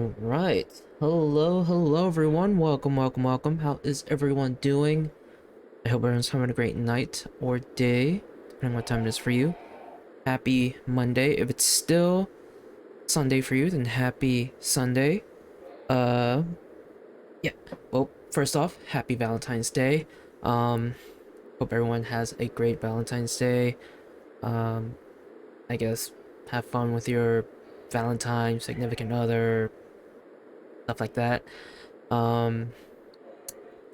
Alright. Hello everyone. Welcome. How is everyone doing? I hope everyone's having a great night or day, depending on what time it is for you. Happy Monday. If it's still Sunday for you, then happy Sunday. Uh, yeah. Well, first off, happy Valentine's Day. Um, Hope everyone has a great Valentine's Day. Um, I guess have fun with your Valentine, significant other, stuff like that. Um,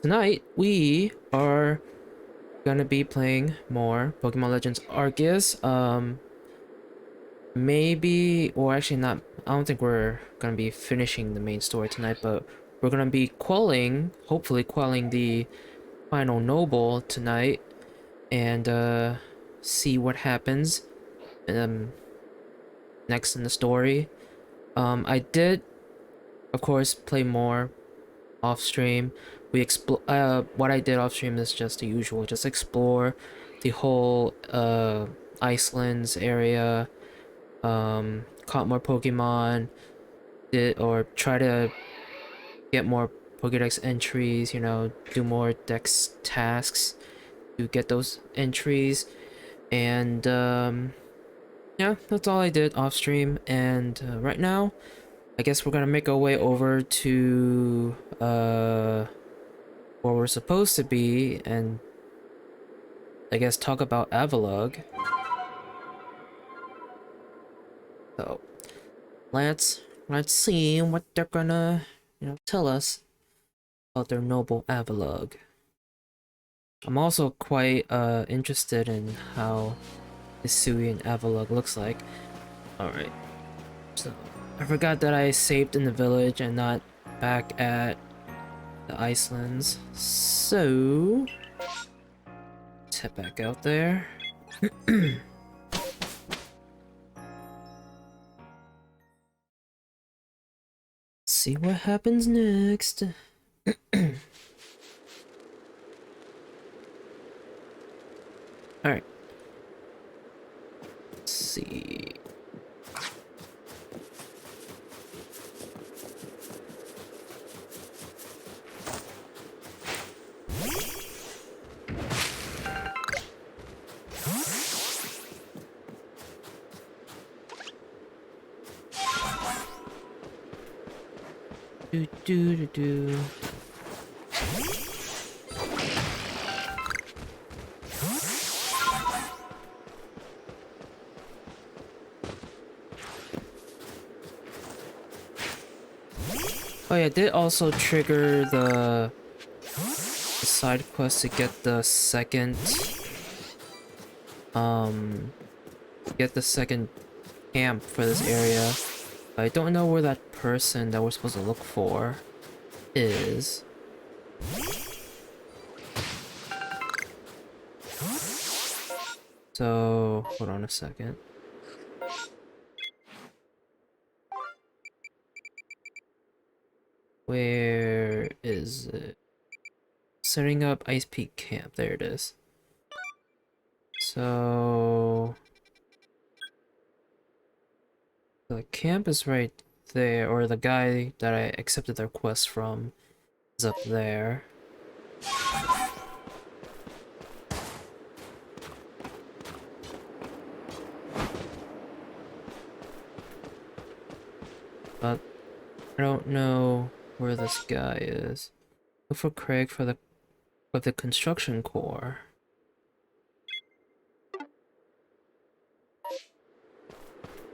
Tonight, we are gonna be playing more Pokemon Legends Arceus. Maybe, or actually not, I don't think we're gonna be finishing the main story tonight, but we're gonna be hopefully quelling the final Noble tonight, and, see what happens, um, next in the story. I did, of course, play more off stream. What I did off stream is just the usual, just explore the whole Iceland's area, caught more Pokemon, or try to get more Pokédex entries, do more Dex tasks to get those entries. And yeah, that's all I did off stream. And right now, I guess we're gonna make our way over to where we're supposed to be, and I guess talk about Avalugg. So let's see what they're gonna tell us about their noble Avalugg. I'm also quite interested in how Hisui and Avalugg looks like. Alright, so I forgot that I saved in the village and not back at the Icelands. So let's head back out there. See what happens next. Alright. Let's see. Do. Oh yeah, I did also trigger the side quest to get the second camp for this area. I don't know where that person that we're supposed to look for is. So hold on a second. Where is it? Setting up Ice Peak Camp. There it is. So the camp is right there, or the guy that I accepted their quest from is up there. But I don't know where this guy is. Look for Craig for the construction core.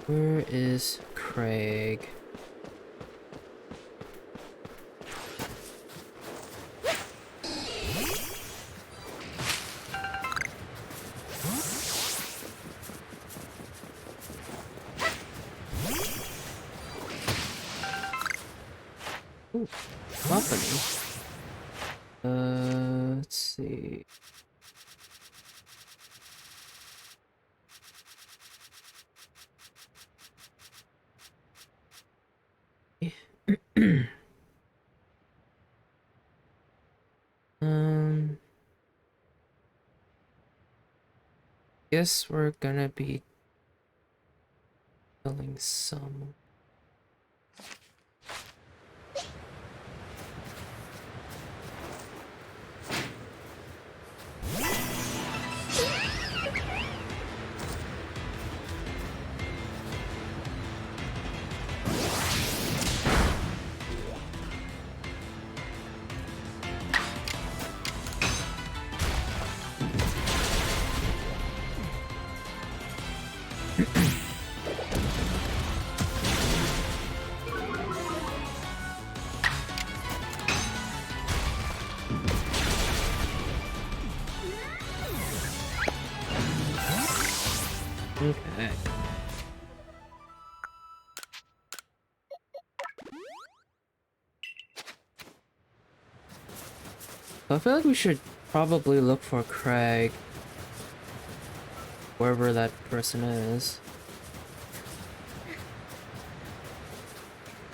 Where is Craig? Ooh, company. Let's see. Um, guess we're gonna be killing some. back. I feel like we should probably look for Craig, wherever that person is.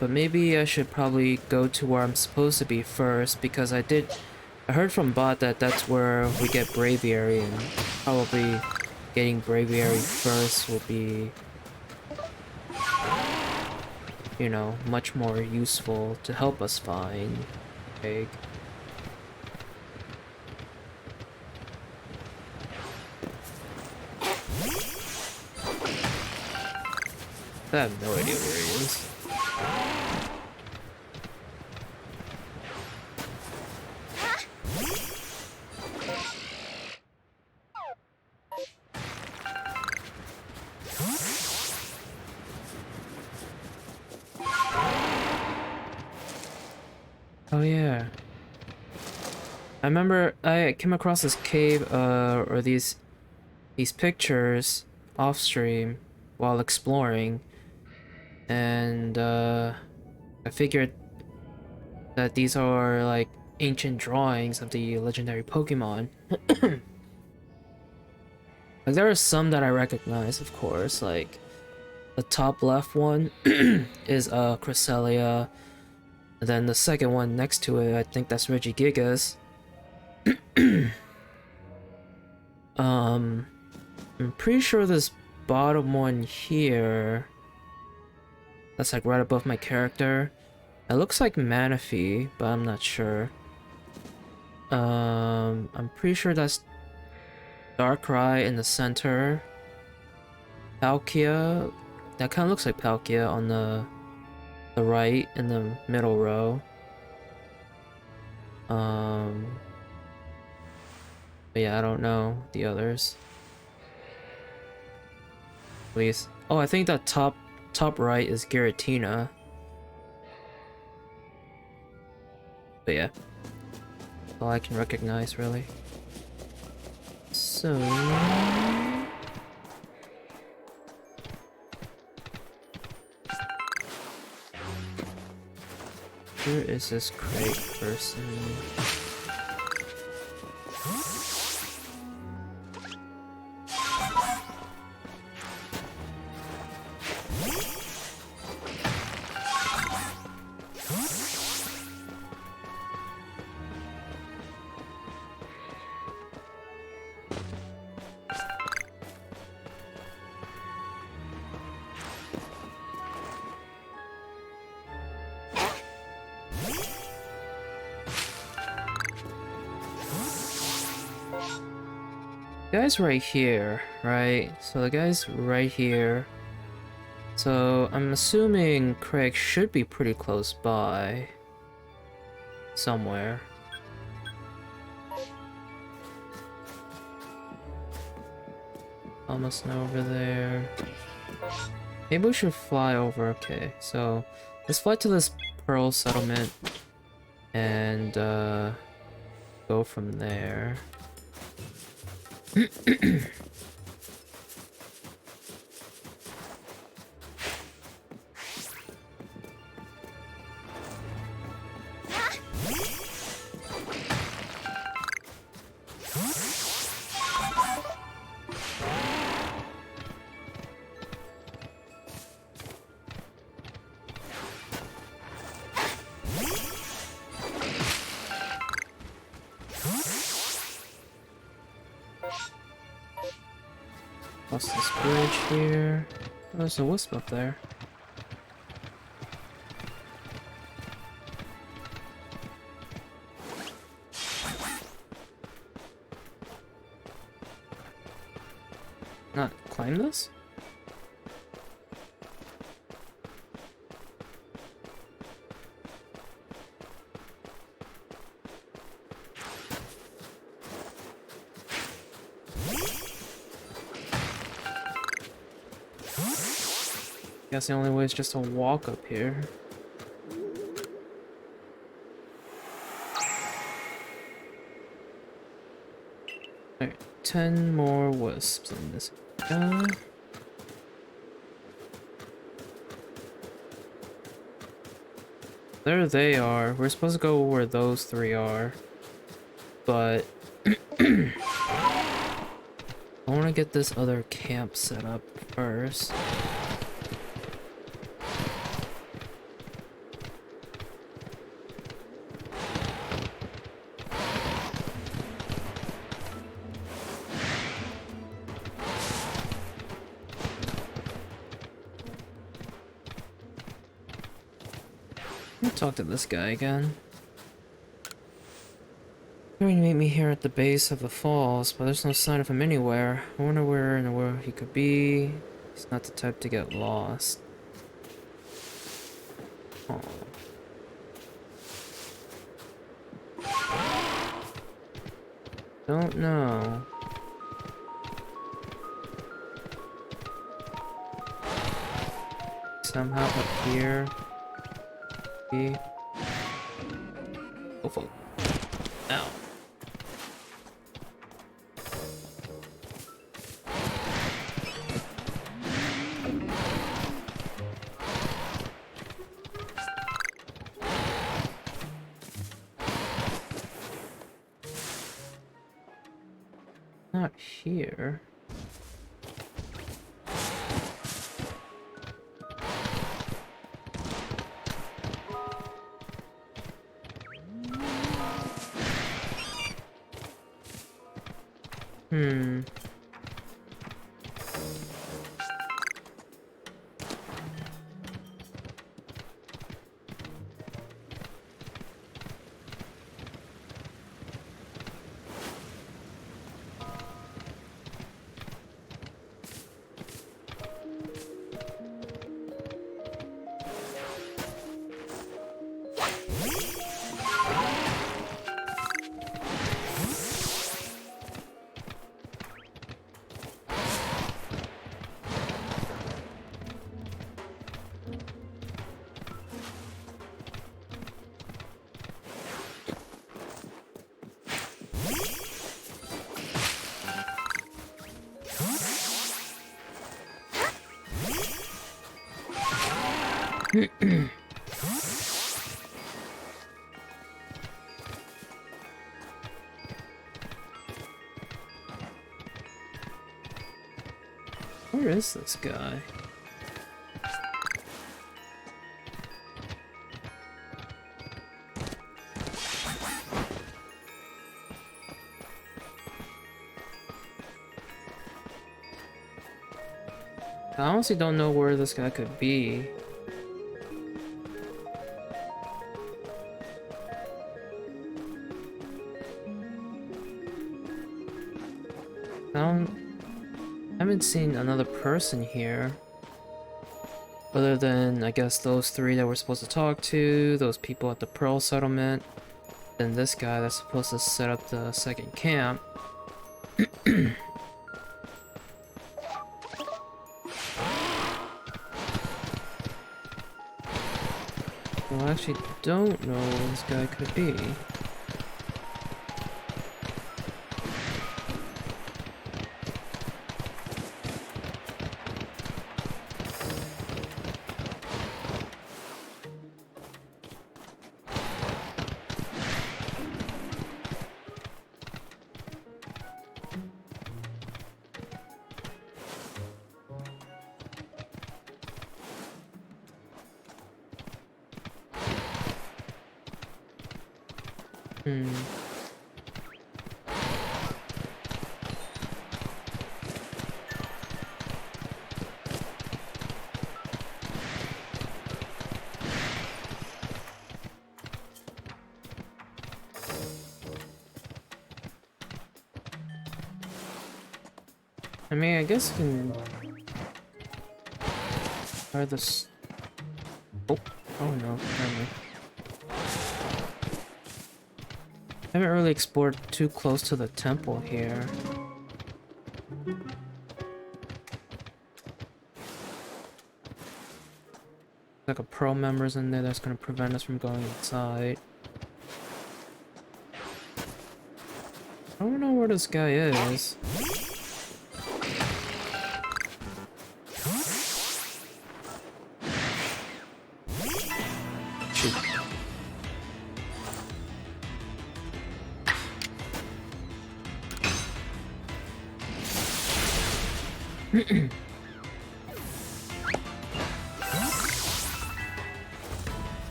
But maybe I should probably go to where I'm supposed to be first, because I heard from Bot that that's where we get Braviary, and probably getting Braviary first will be, you know, much more useful to help us find Craig. I have no idea where he is. Oh yeah. I remember I came across this cave, or these pictures off stream while exploring, and I figured that these are like ancient drawings of the legendary Pokemon. Like there are some that I recognize, of course, like the top left one is Cresselia, and then the second one next to it, I think that's Regigigas. I'm pretty sure this bottom one here, that's like right above my character, it looks like Manaphy, but I'm not sure. I'm pretty sure that's Darkrai in the center. Palkia, that kind of looks like Palkia on the right in the middle row. But yeah, I don't know the others. Please. Oh, I think that top right is Giratina. But yeah, all I can recognize really. So where is this Craig person? Guy's right here, right? So the guy's right here. So I'm assuming Craig should be pretty close by. Somewhere. Almost over there. Maybe we should fly over. Okay, so let's fly to this Pearl settlement and go from there. Cross this bridge here. Oh, there's a wisp up there. Not climb this? Guess the only way is just to walk up here. Alright, 10 more wisps in this. There they are. We're supposed to go where those three are. But I want to get this other camp set up first. I'll talk to this guy again. Going to meet me here at the base of the falls, but there's no sign of him anywhere. I wonder where in the world he could be. He's not the type to get lost. Oh. Don't know. Somehow up here. Oh fuck. Ow. Not here. Hmm. Where is this guy? I honestly don't know where this guy could be. I haven't seen another person here. Other than, I guess, those three that we're supposed to talk to, those people at the Pearl Settlement, and this guy that's supposed to set up the second camp. Well, I actually don't know where this guy could be. I mean, I guess you can try this. Oh no, never mind. I haven't really explored too close to the temple here. Like a pro members in there that's gonna prevent us from going inside. I don't know where this guy is. Shoot. Oh,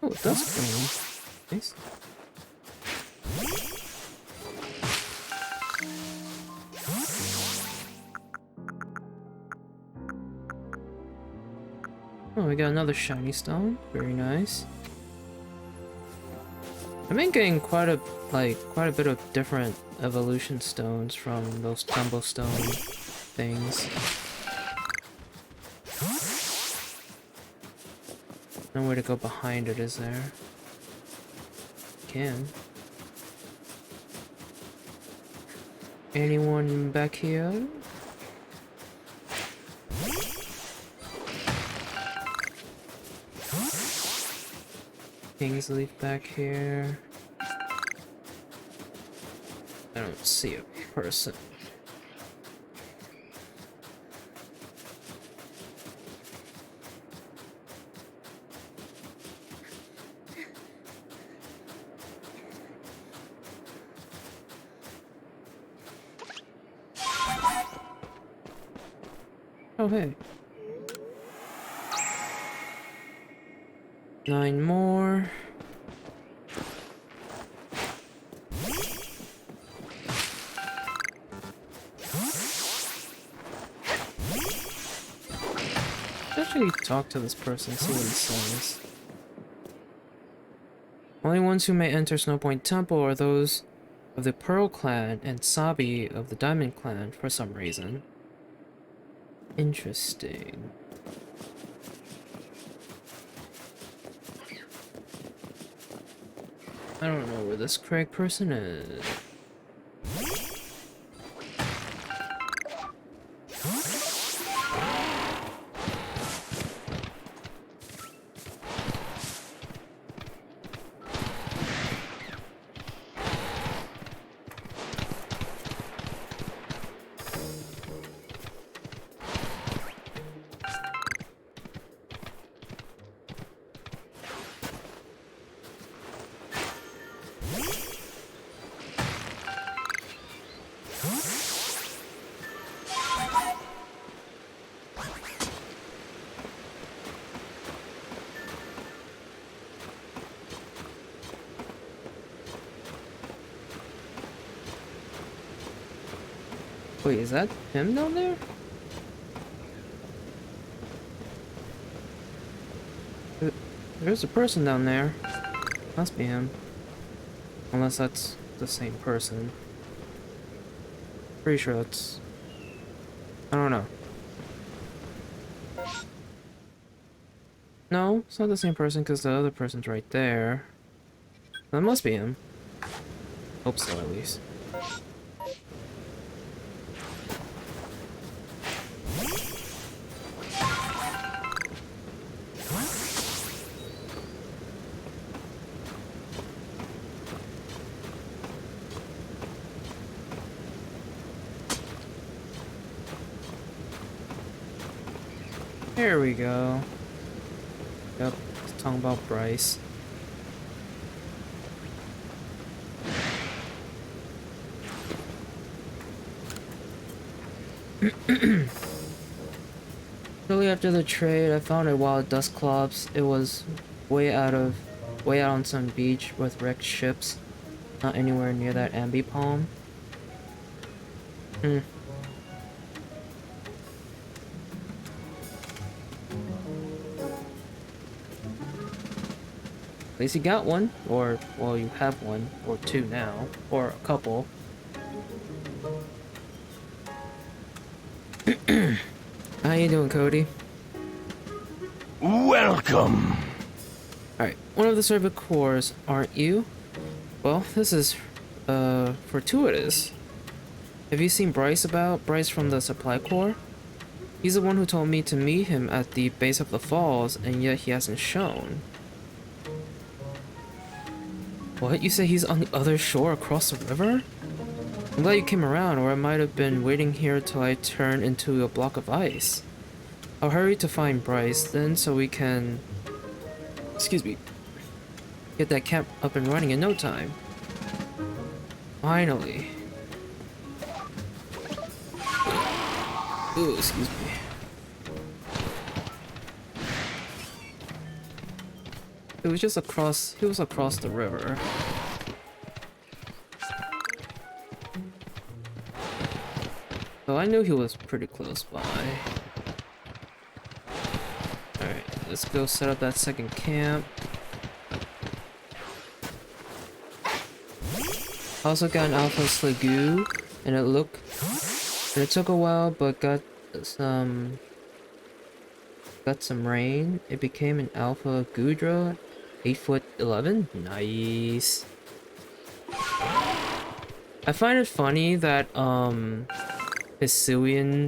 it does clean. Nice. Oh, we got another shiny stone. Very nice. I've been getting quite a bit of different evolution stones from those tumble stone things. No way to go behind it, is there? Can. Anyone back here? King's Leaf back here. I don't see a person. Oh, hey. 9 more. Let's actually talk to this person, see what he says. Only ones who may enter Snowpoint Temple are those of the Pearl Clan and Sabi of the Diamond Clan for some reason. Interesting. I don't know where this Craig person is. Wait, is that him down there? There's a person down there. Must be him. Unless that's the same person. Pretty sure that's... I don't know. No, it's not the same person because the other person's right there. That must be him. Hope so, at least. There we go. Yep, it's talking about Bryce. Shortly after the trade, I found a wild Dusclops. It was way out on some beach with wrecked ships, not anywhere near that Ambi Palm. At least you got one, or, well, you have one, or two now, or a couple. How you doing, Cody? Welcome! Alright, one of the Cervicores, aren't you? Well, this is, fortuitous. Have you seen Bryce about? Bryce from the Supply Corps? He's the one who told me to meet him at the base of the falls, and yet he hasn't shown. What? You say he's on the other shore across the river? I'm glad you came around, or I might have been waiting here till I turn into a block of ice. I'll hurry to find Bryce, then, so we can... Excuse me. Get that camp up and running in no time. Finally. Ooh, excuse me. It was just across, he was across the river. So I knew he was pretty close by. Alright, let's go set up that second camp. Also got an alpha Sliggoo, and it took a while, but got some rain. It became an alpha Gudra, 8'11". Nice. I find it funny that Hisuian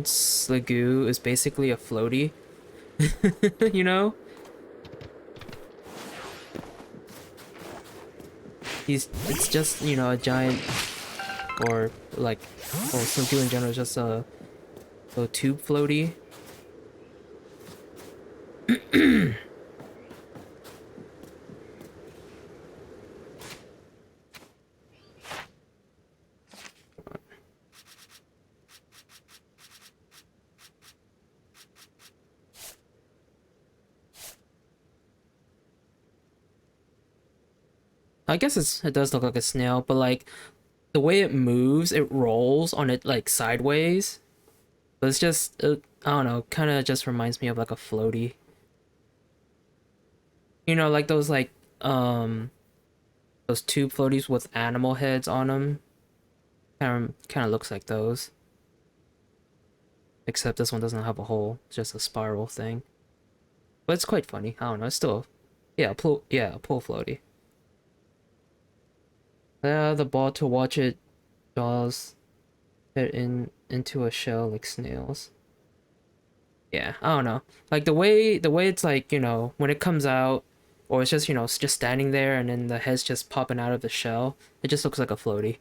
Sliggoo is basically a floaty. You know? It's just, you know, a giant, or like, well, Sliggoo in general is just a little tube floaty. I guess it does look like a snail, but like the way it moves, it rolls on it like sideways. But it's just, I don't know, kind of just reminds me of like a floaty. You know, like those tube floaties with animal heads on them. Kind of looks like those. Except this one doesn't have a hole, it's just a spiral thing. But it's quite funny. I don't know, it's still, yeah, a pool floaty. The ball to watch it jaws it into a shell like snails. Yeah, I don't know. Like the way it's like, you know, when it comes out, or it's just, you know, it's just standing there and then the head's just popping out of the shell. It just looks like a floaty.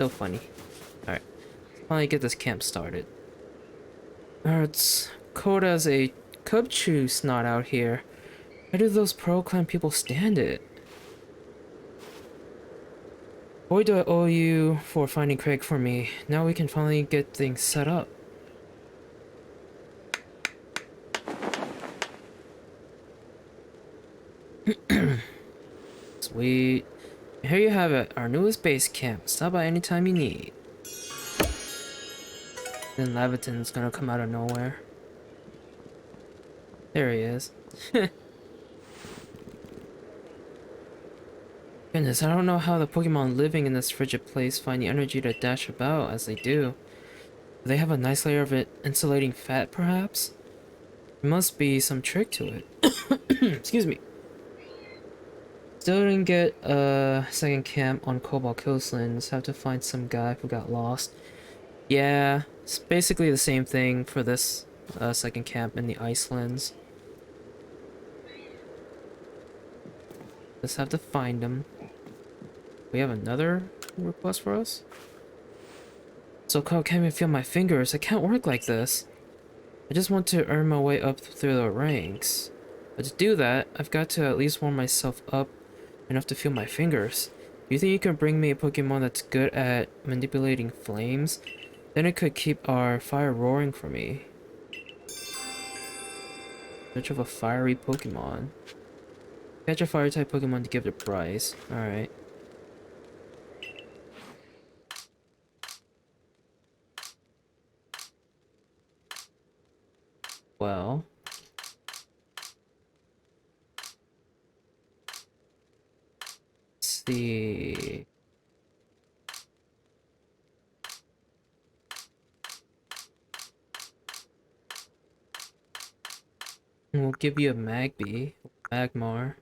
So funny. Alright. Finally get this camp started. It's cold as a cub chew snot out here. How do those Pearl Clan people stand it? Boy, do I owe you for finding Craig for me. Now we can finally get things set up. Sweet. Here you have it, our newest base camp. Stop by anytime you need. Then Laviton's gonna come out of nowhere. There he is. Goodness, I don't know how the Pokemon living in this frigid place find the energy to dash about as they do. Do they have a nice layer of insulating fat, perhaps? There must be some trick to it. Excuse me. Still didn't get a second camp on Cobalt Coastlands. Have to find some guy who got lost. Yeah, it's basically the same thing for this second camp in the Icelands. Just have to find him. We have another request for us? So cold, can't even feel my fingers. I can't work like this. I just want to earn my way up through the ranks. But to do that, I've got to at least warm myself up enough to feel my fingers. Do you think you can bring me a Pokemon that's good at manipulating flames? Then it could keep our fire roaring for me. Search of a fiery Pokemon. Catch a fire type Pokemon to give the prize. Alright. Well. Let's see. We'll give you a Magby. Magmar.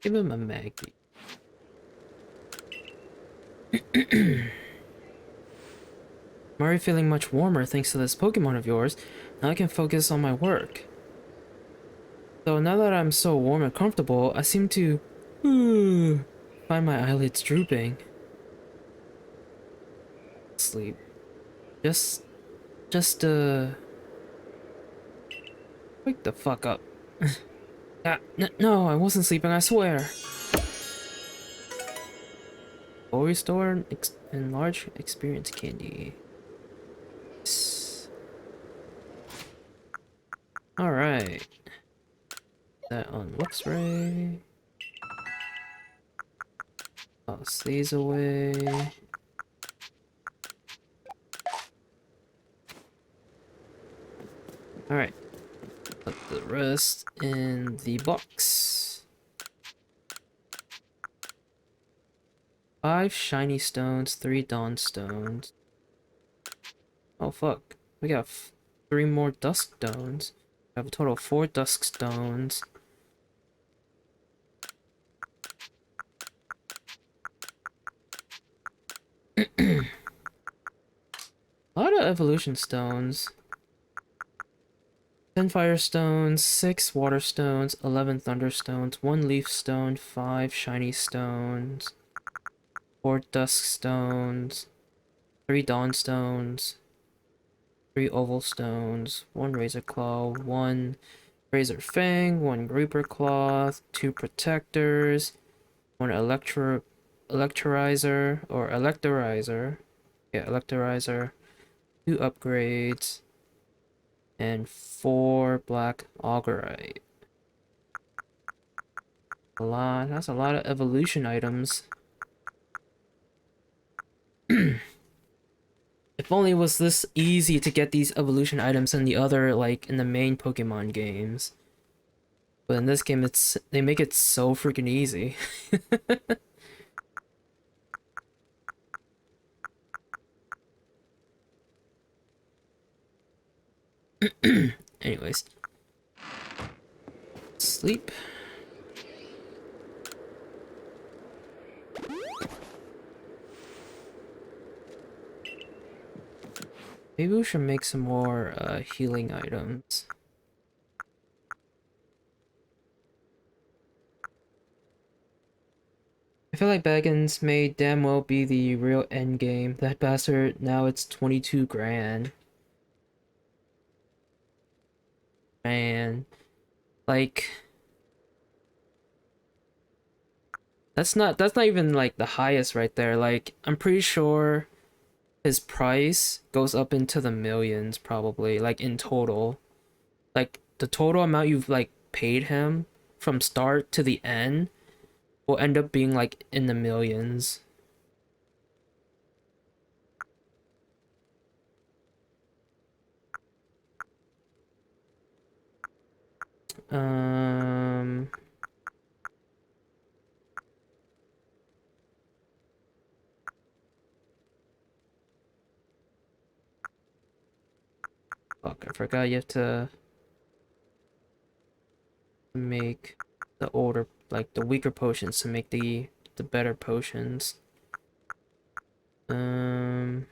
Give him a Magby. I'm already feeling much warmer thanks to this Pokemon of yours. Now I can focus on my work. So now that I'm so warm and comfortable, I seem to find my eyelids drooping. Sleep. Just just wake the fuck up. Ah, no, I wasn't sleeping, I swear. Jewelry store and large experience candy. Alright. That on looks ray. Toss these away. Alright. Put the rest in the box. 5 shiny stones, 3 dawn stones. Oh fuck. We got 3 more dusk stones. We have a total of 4 dusk stones. A lot of evolution stones. 10 fire stones, 6 water stones, 11 thunder stones, 1 leaf stone, 5 shiny stones, 4 dusk stones, 3 dawn stones, 3 oval stones, 1 razor claw, 1 razor fang, 1 reaper cloth, 2 protectors, 1 electorizer, yeah, electorizer, 2 upgrades, and 4 black augerite. That's a lot of evolution items. If only it was this easy to get these evolution items in the other, like, in the main Pokemon games. But in this game, they make it so freaking easy. Anyways. Sleep. Maybe we should make some more healing items. I feel like Baggins may damn well be the real end game. That bastard, now it's 22 grand. Man. Like, that's not even like the highest right there. Like, I'm pretty sure his price goes up into the millions probably, like in total. Like the total amount you've like paid him from start to the end will end up being like in the millions. Um Fuck, I forgot you have to make the older, like the weaker potions to make the better potions. Um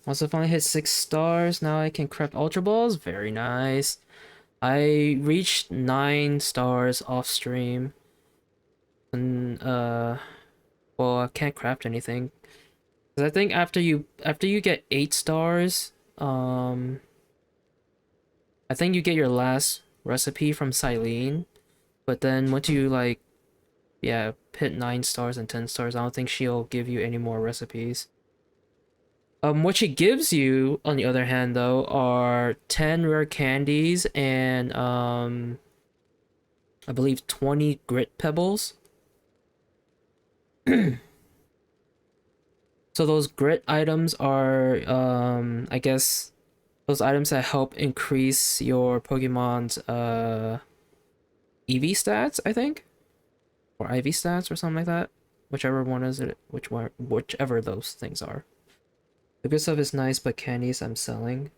Also finally hit 6 stars. Now I can craft Ultra Balls. Very nice. I reached 9 stars off stream. And well, I can't craft anything. 'Cause I think after you get 8 stars, I think you get your last recipe from Silene. But then once you like, yeah, hit 9 stars and 10 stars, I don't think she'll give you any more recipes. What she gives you, on the other hand, though, are 10 rare candies and I believe 20 grit pebbles. So those grit items are, I guess, those items that help increase your Pokemon's EV stats, I think, or IV stats or something like that. Whichever one is it, whichever those things are. The good stuff is nice, but candies I'm selling.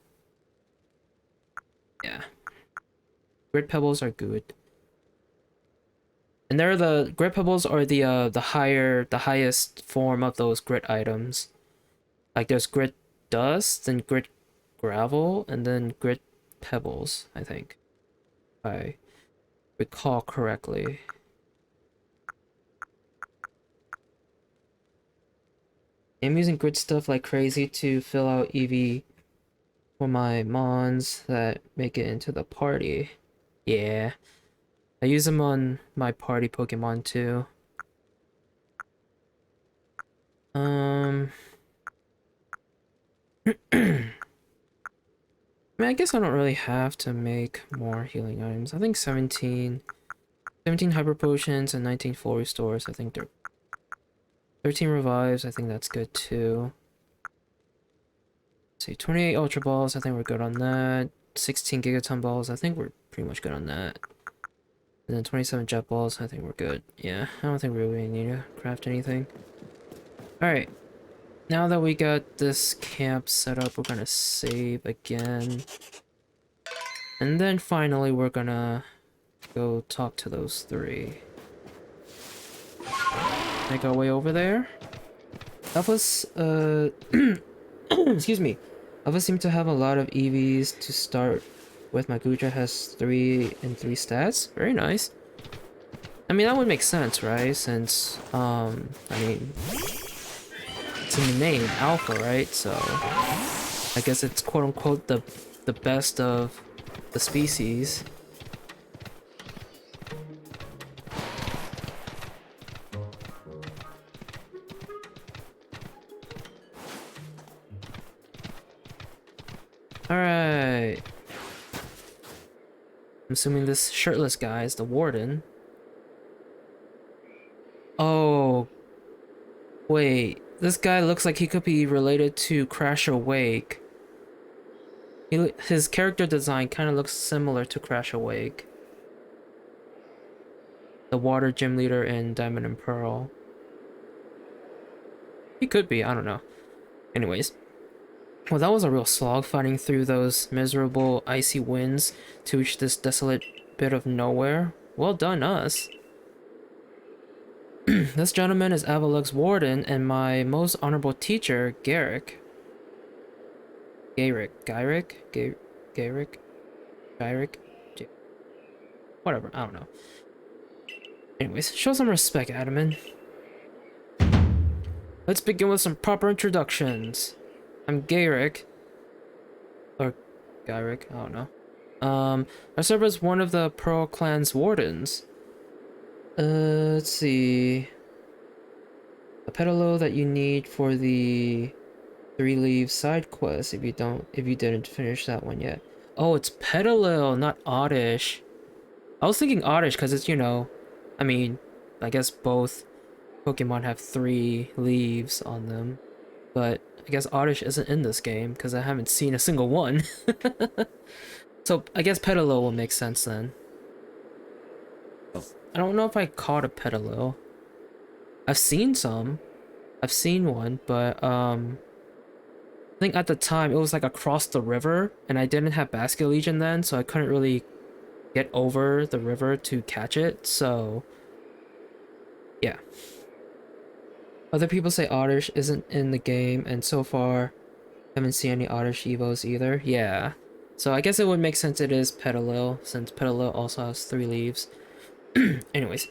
Yeah, grit pebbles are good. And they're the grit pebbles are the highest form of those grit items. Like there's grit dust and grit gravel and then grit pebbles, I think. If I recall correctly. I'm using grid stuff like crazy to fill out EV for my mons that make it into the party. Yeah, I use them on my party Pokemon too. Um, I mean, I guess I don't really have to make more healing items. I think 17 Hyper Potions and 19 Full Restores. I think they're 13 Revives. I think that's good too. Let's see, 28 Ultra Balls. I think we're good on that. 16 Gigaton Balls. I think we're pretty much good on that. And then 27 Jet Balls. I think we're good. Yeah, I don't think we really need to craft anything. Alright. Now that we got this camp set up, we're gonna save again. And then finally, we're gonna go talk to those three. Make our way over there. Alphas, excuse me. Alphas seem to have a lot of EVs to start with. My Gudra has 3 and 3 stats. Very nice. I mean, that would make sense, right? Since, I mean, it's in the name, Alpha, right? So, I guess it's quote-unquote the best of the species. Alright. I'm assuming this shirtless guy is the warden. Oh. Wait. This guy looks like he could be related to Crash Awake. His character design kind of looks similar to Crash Awake. The water gym leader in Diamond and Pearl. He could be, I don't know. Anyways. Well, that was a real slog fighting through those miserable icy winds to reach this desolate bit of nowhere. Well done, us. This gentleman is Avalug's warden and my most honorable teacher, Garrick. Gyrick? Whatever, I don't know. Anyways, show some respect, Adaman. Let's begin with some proper introductions. I'm Garrick. Or Gyrick, I don't know. I serve as one of the Pearl Clan's wardens. Let's see. A pedalo that you need for the 3 Leaves side quest if you didn't finish that one yet. Oh, it's Petalil, not Oddish. I was thinking Oddish because it's, you know, I mean, I guess both Pokemon have 3 leaves on them. But I guess Oddish isn't in this game because I haven't seen a single one. So I guess Petalil will make sense then. I don't know if I caught a Petalil. I've seen some. I've seen one, but I think at the time it was like across the river and I didn't have Basket Legion then, so I couldn't really get over the river to catch it, so yeah. Other people say Oddish isn't in the game, and so far I haven't seen any Oddish Evos either. Yeah. So I guess it would make sense it is Petalil, since Petalil also has 3 leaves. Anyways.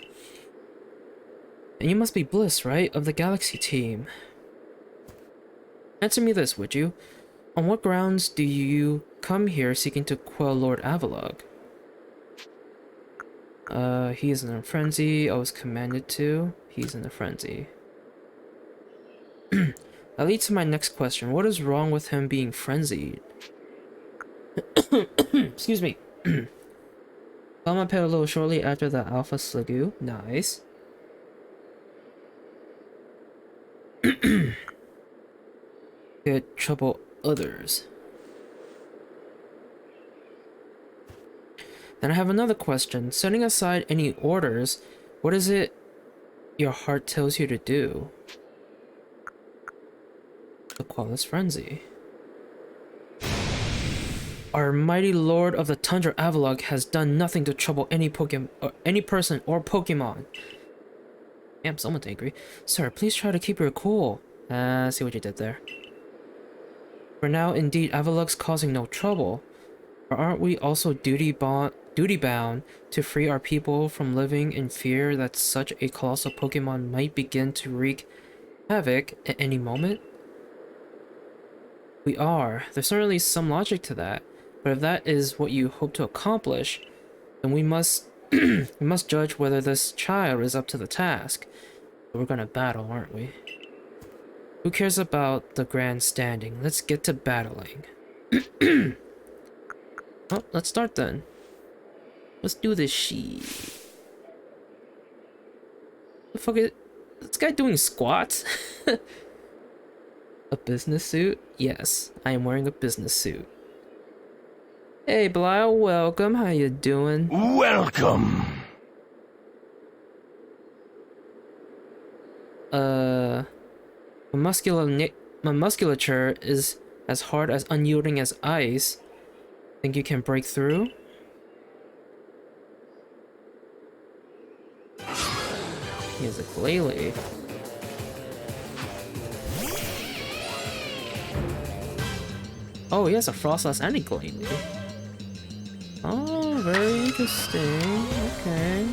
And you must be Bliss, right? Of the Galaxy team. Answer me this, would you? On what grounds do you come here seeking to quell Lord Avalugg? He is in a frenzy. I was commanded to. He's in a frenzy. That leads to my next question. What is wrong with him being frenzied? Excuse me. Found my Petalil shortly after the Alpha Sliggoo. Nice. Could trouble others. Then I have another question. Setting aside any orders, what is it your heart tells you to do? To quell this frenzy. Our mighty lord of the Tundra Avalugg has done nothing to trouble any Pokemon or any person or Pokemon. Damn, someone's angry. Sir, please try to keep your cool. See what you did there. For now, indeed, Avalugg's causing no trouble. Or aren't we also duty-bound to free our people from living in fear that such a colossal Pokemon might begin to wreak havoc at any moment? We are. There's certainly some logic to that, but if that is what you hope to accomplish, then we must we must judge whether this child is up to the task. We're gonna battle, aren't we? Who cares about the grandstanding? Let's get to battling. Well, let's start then. Let's do this shit. The fuck is this guy doing squats? A business suit? Yes, I am wearing a business suit. Hey, Belial, welcome. How you doing? Welcome. My musculature is as hard as unyielding as ice. Think you can break through? He has a Glalie. Oh, he has a Frostlass and a Glalie. Oh, very interesting. Okay.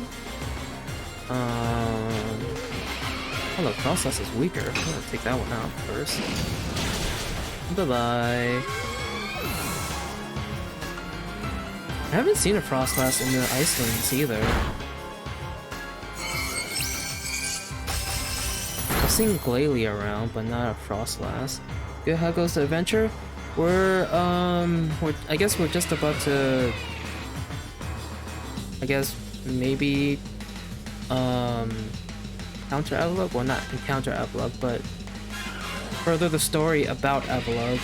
Oh, look, Frostlass is weaker. I'm gonna take that one out first. Bye-bye. I haven't seen a Frostlass in the Ice Lanes either. I've seen Glalie around, but not a Frostlass. Good, how goes the adventure? I guess we're just about to... I guess, maybe... Counter Avalugg? Well, not encounter Avalugg, but... further the story about Avalugg.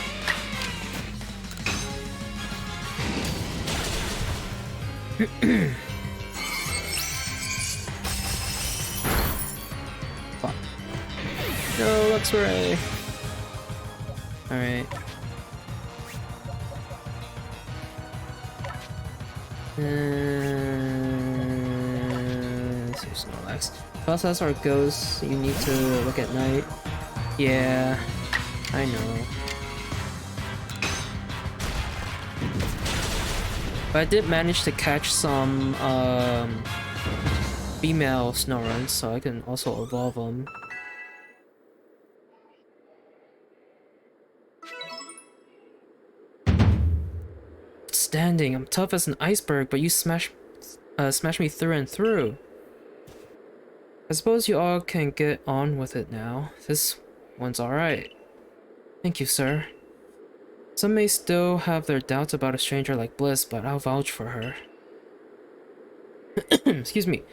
Fuck. No, Luxray! Alright. So Snorlax. Process or ghosts, you need to look at night. Yeah, I know. But I did manage to catch some female Snoruns, so I can also evolve them. Standing, I'm tough as an iceberg, but you smash me through and through. I suppose you all can get on with it now. This one's alright. Thank you, sir. Some may still have their doubts about a stranger like Bliss, but I'll vouch for her. Excuse me.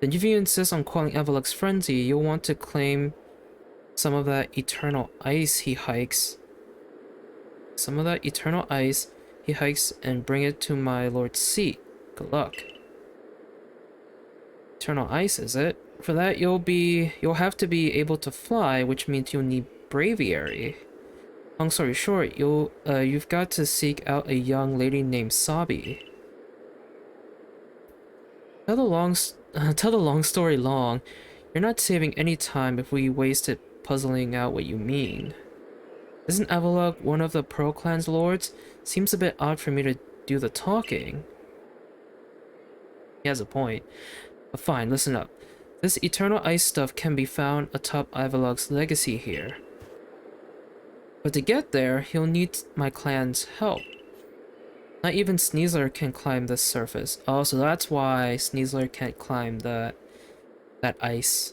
Then if you insist on calling Avalugg's frenzy, you'll want to claim some of that eternal ice he hikes. Some of that eternal ice he hikes and bring it to my lord's seat. Good luck. Eternal ice, is it? For that, you'll have to be able to fly, which means you'll need braviary. Long story short, you've got to seek out a young lady named Sabi. Tell the long story long. You're not saving any time if we waste it puzzling out what you mean. Isn't Avalugg one of the Pearl Clan's lords? Seems a bit odd for me to do the talking. He has a point. But fine, listen up. This eternal ice stuff can be found atop Avalugg's legacy here. But to get there, he'll need my clan's help. Not even Sneasler can climb this surface. Oh, so that's why Sneasler can't climb that ice.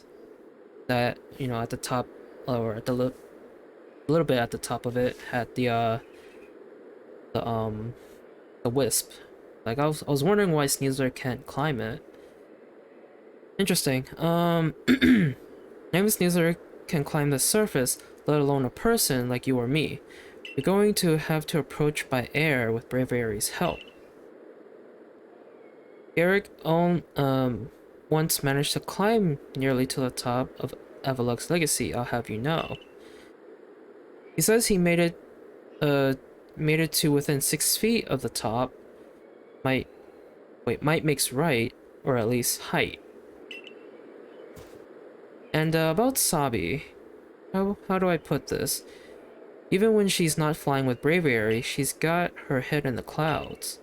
That, you know, at the top, or at the little bit at the top of it, had the wisp. Like, I was wondering why Sneasler can't climb it. Interesting. Maybe Sneasler can climb the surface, let alone a person like you or me. You're going to have to approach by air with Braviary's help. Eric once managed to climb nearly to the top of Avalugg's legacy, I'll have you know. He says he made it to within 6 feet of the top. Might makes right, or at least height. And about Sabi, how do I put this? Even when she's not flying with Braviary, she's got her head in the clouds.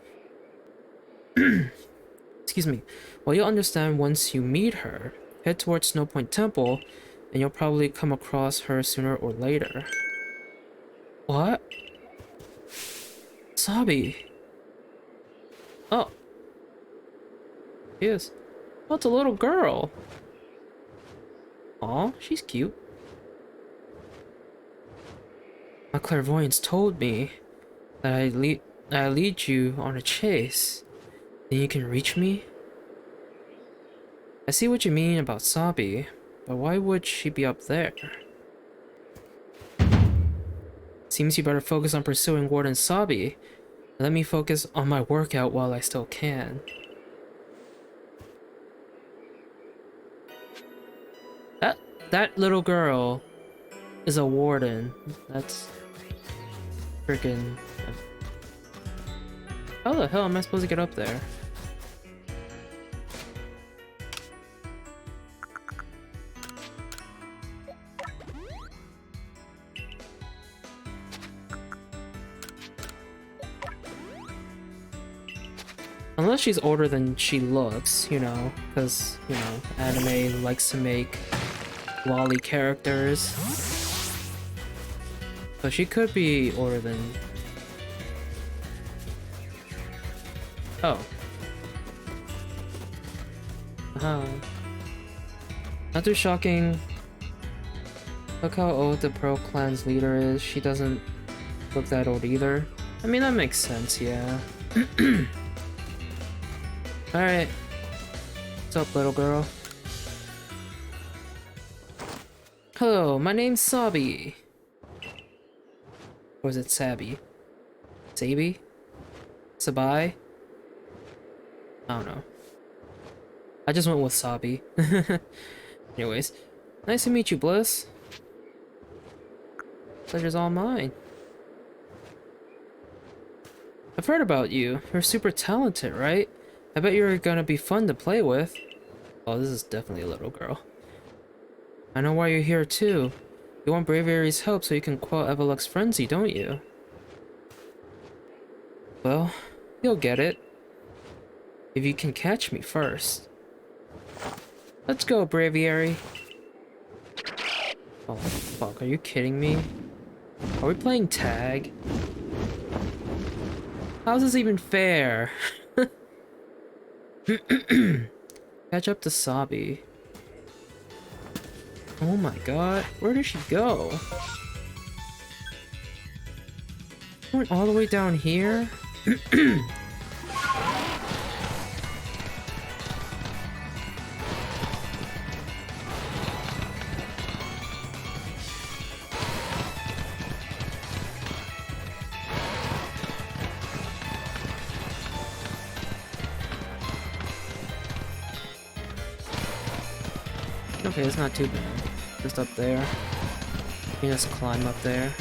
Excuse me. Well, you'll understand once you meet her. Head towards Snowpoint Temple, and you'll probably come across her sooner or later. What? Sabi. Oh. She is. Oh, it's a little girl. Aw, she's cute. My clairvoyance told me that I lead you on a chase. Then you can reach me? I see what you mean about Sabi, but why would she be up there? Seems you better focus on pursuing Warden Sabi. Let me focus on my workout while I still can. That little girl is a warden. That's freaking. How the hell am I supposed to get up there? Unless she's older than she looks, you know, because, you know, anime likes to make lolly characters. But she could be older than... Oh. Not too shocking. Look how old the Pearl Clan's leader is. She doesn't look that old either. I mean, that makes sense, yeah. Alright. What's up, little girl? Hello, my name's Sabi. Or is it Sabi? Sabi? Sabai? I don't know. I just went with Sabi. Anyways, nice to meet you, Bliss. Pleasure's all mine. I've heard about you. You're super talented, right? I bet you're gonna be fun to play with. Oh, this is definitely a little girl. I know why you're here too. You want Braviary's help so you can quell Eveluk's frenzy, don't you? Well, you'll get it. If you can catch me first. Let's go, Braviary. Oh, fuck, are you kidding me? Are we playing tag? How's this even fair? Catch up to Sabi. Oh my god, where did she go? Went all the way down here? Okay, it's not too bad. Just up there. You can just climb up there.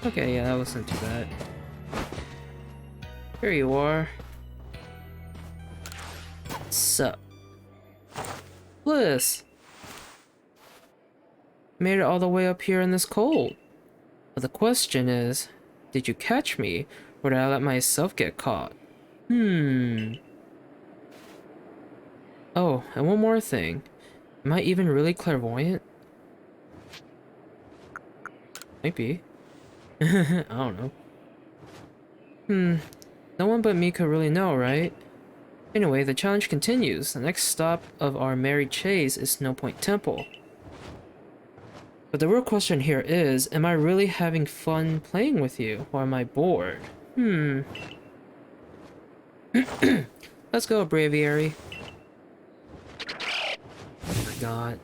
Okay, yeah, that wasn't too bad. Here you are. Sup? Bliss! Made it all the way up here in this cold. But the question is, did you catch me, or did I let myself get caught? Oh, and one more thing. Am I even really clairvoyant? Might be. I don't know. No one but me could really know, right? Anyway, the challenge continues. The next stop of our merry chase is Snowpoint Temple. But the real question here is, am I really having fun playing with you, or am I bored? Let's go, Braviary. Oh my god.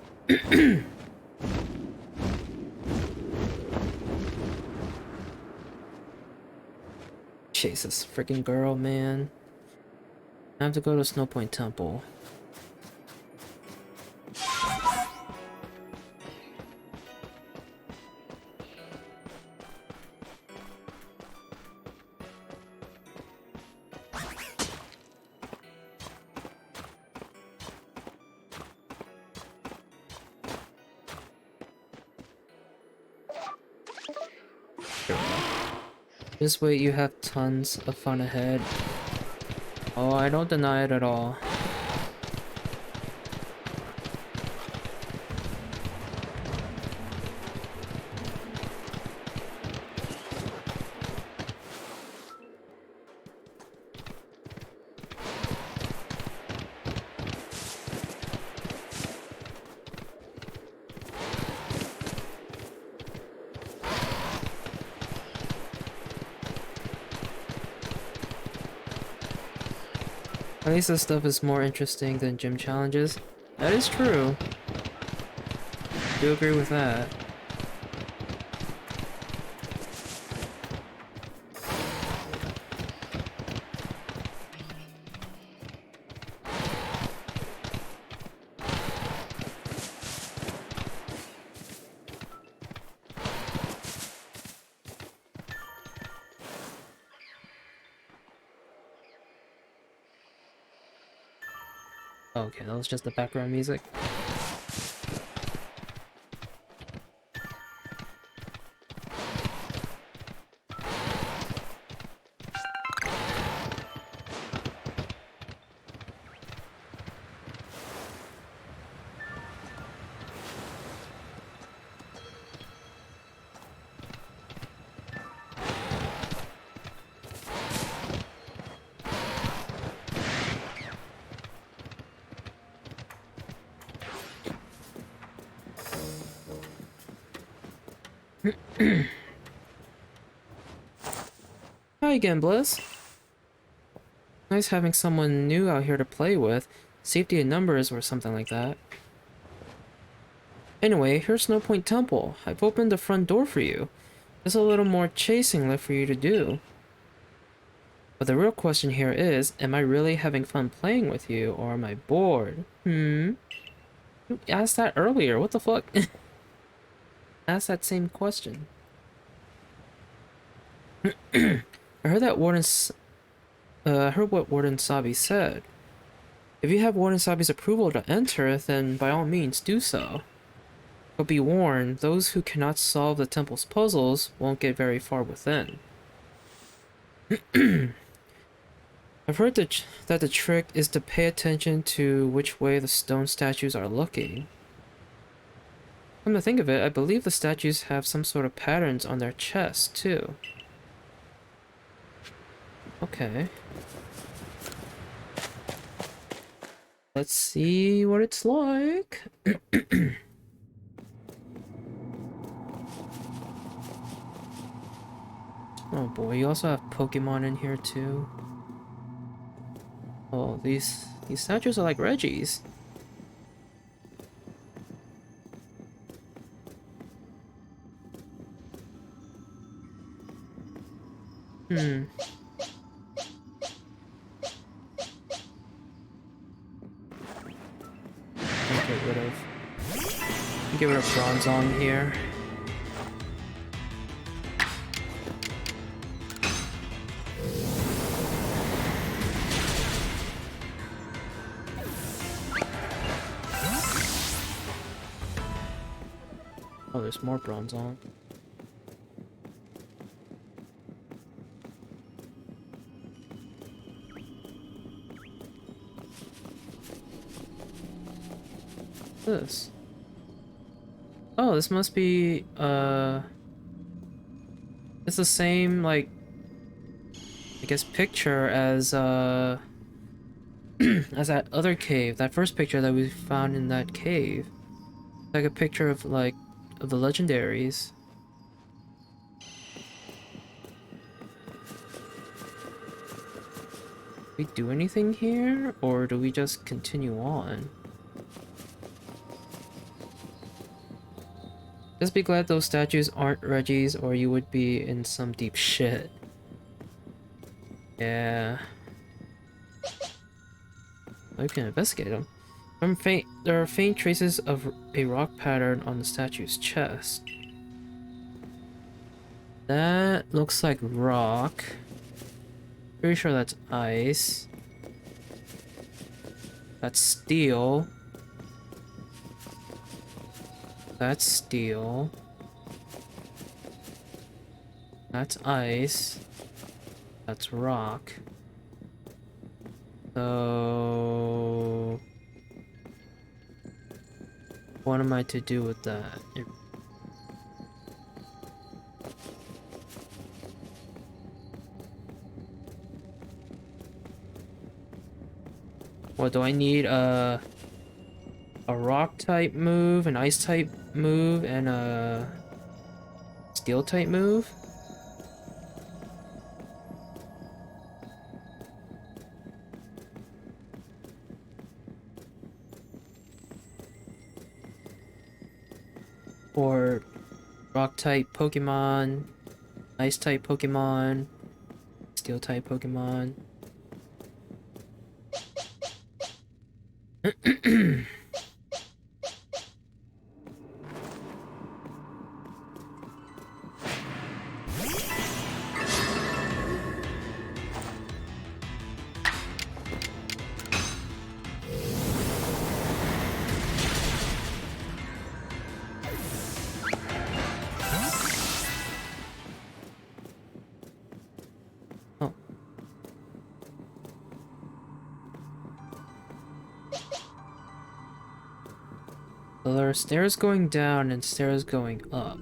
Chase this freaking girl, man. I have to go to Snowpoint Temple. Just wait, you have tons of fun ahead. Oh, I don't deny it at all. At least this stuff is more interesting than gym challenges. That is true. I do agree with that. Okay, that was just the background music. Hi again, Bliss. Nice having someone new out here to play with. Safety in numbers or something like that. Anyway, here's Snow Point Temple. I've opened the front door for you. There's a little more chasing left for you to do. But the real question here is, am I really having fun playing with you, or am I bored? You asked that earlier, what the fuck? Ask that same question. I heard that I heard what Warden Sabi said. If you have Warden Sabi's approval to enter, then by all means do so. But be warned, those who cannot solve the temple's puzzles won't get very far within. I've heard that the trick is to pay attention to which way the stone statues are looking. Come to think of it, I believe the statues have some sort of patterns on their chests, too. Okay. Let's see what it's like. Oh boy, you also have Pokemon in here too. Oh, these statues are like Reggies. Hmm. Get rid of Bronzong here. Oh, there's more Bronzong. This. Oh, this must be, it's the same, like, I guess picture as, as that other cave, that first picture that we found in that cave. Like a picture of, like, of the legendaries. We do anything here, or do we just continue on? Just be glad those statues aren't Reggie's, or you would be in some deep shit. Yeah. We can investigate them. There are faint traces of a rock pattern on the statue's chest. That looks like rock. Pretty sure that's ice. That's steel. That's steel. That's ice. That's rock. So what am I to do with that? What do I need? A rock type move, an ice type move, and a steel type move? Or rock type Pokemon, ice type Pokemon, steel type Pokemon? Oh. So there are stairs going down and stairs going up.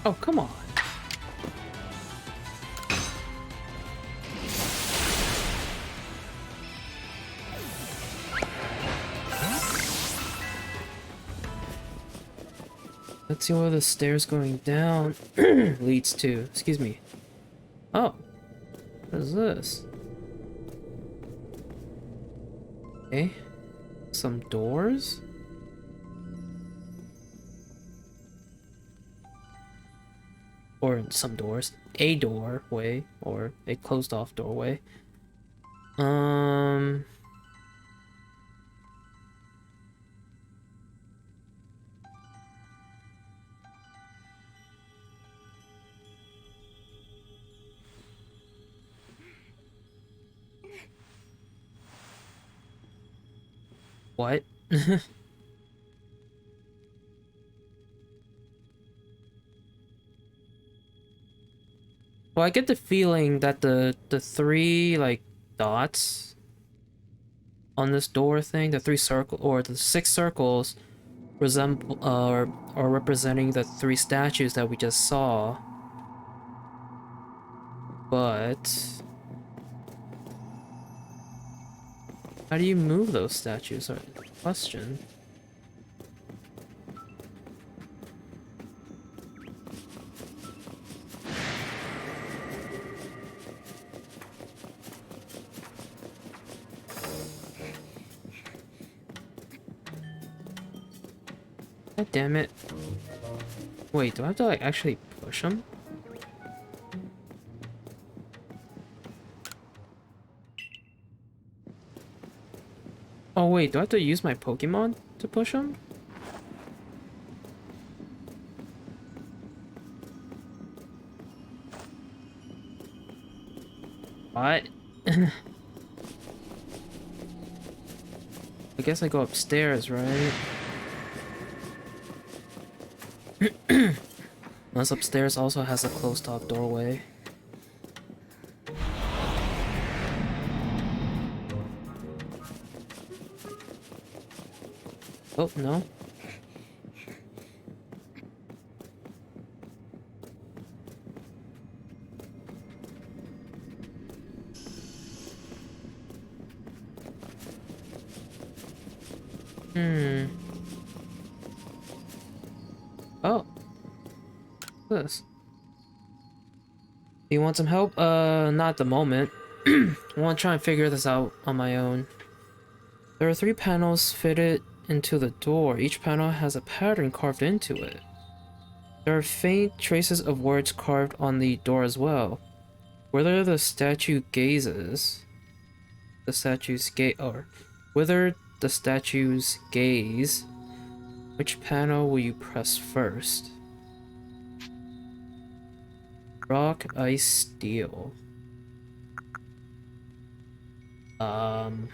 Oh, come on. Let's see where the stairs going down leads to. Excuse me. Oh, what is this? Okay. Some doors? Or some doors. A doorway, or a closed off doorway. What? Well, I get the feeling that the three like dots on this door thing, the three circle or the six circles resemble are representing the three statues that we just saw. But how do you move those statues? Are the question. God damn it. Wait, do I have to like actually push them? Oh wait, do I have to use my Pokemon to push them? What? I guess I go upstairs, right? Unless upstairs also has a closed-off doorway. Oh, no. Oh. What's this? You want some help? Not at the moment. I want to try and figure this out on my own. There are 3 panels fitted into the door. Each panel has a pattern carved into it. There are faint traces of words carved on the door as well. Whether the statue gazes, whether the statues gaze, which panel will you press first? Rock, ice, steel. Um.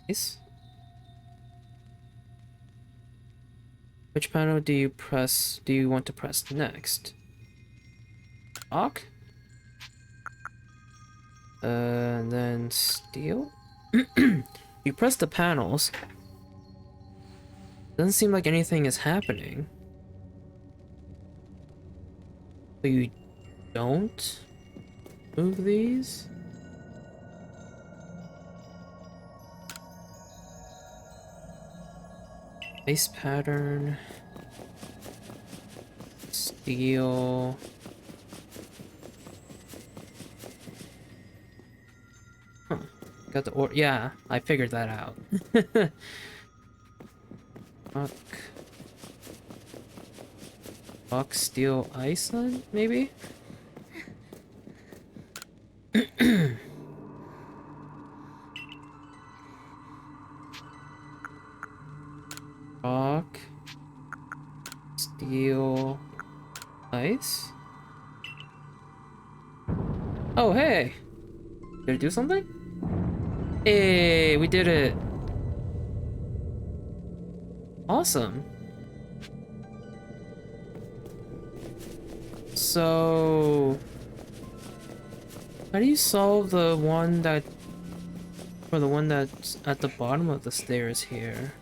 Ice. Which panel do you press? Do you want to press next? Rock. And then steel. You press the panels. Doesn't seem like anything is happening. So you don't move these? Ice pattern. Steel. Huh. Got the yeah, I figured that out. Rock. Rock, steel, ice then, maybe? Rock, steel, ice? Oh, hey! Did it do something? Hey, we did it! Awesome! So... how do you solve the one that... or the one that's at the bottom of the stairs here?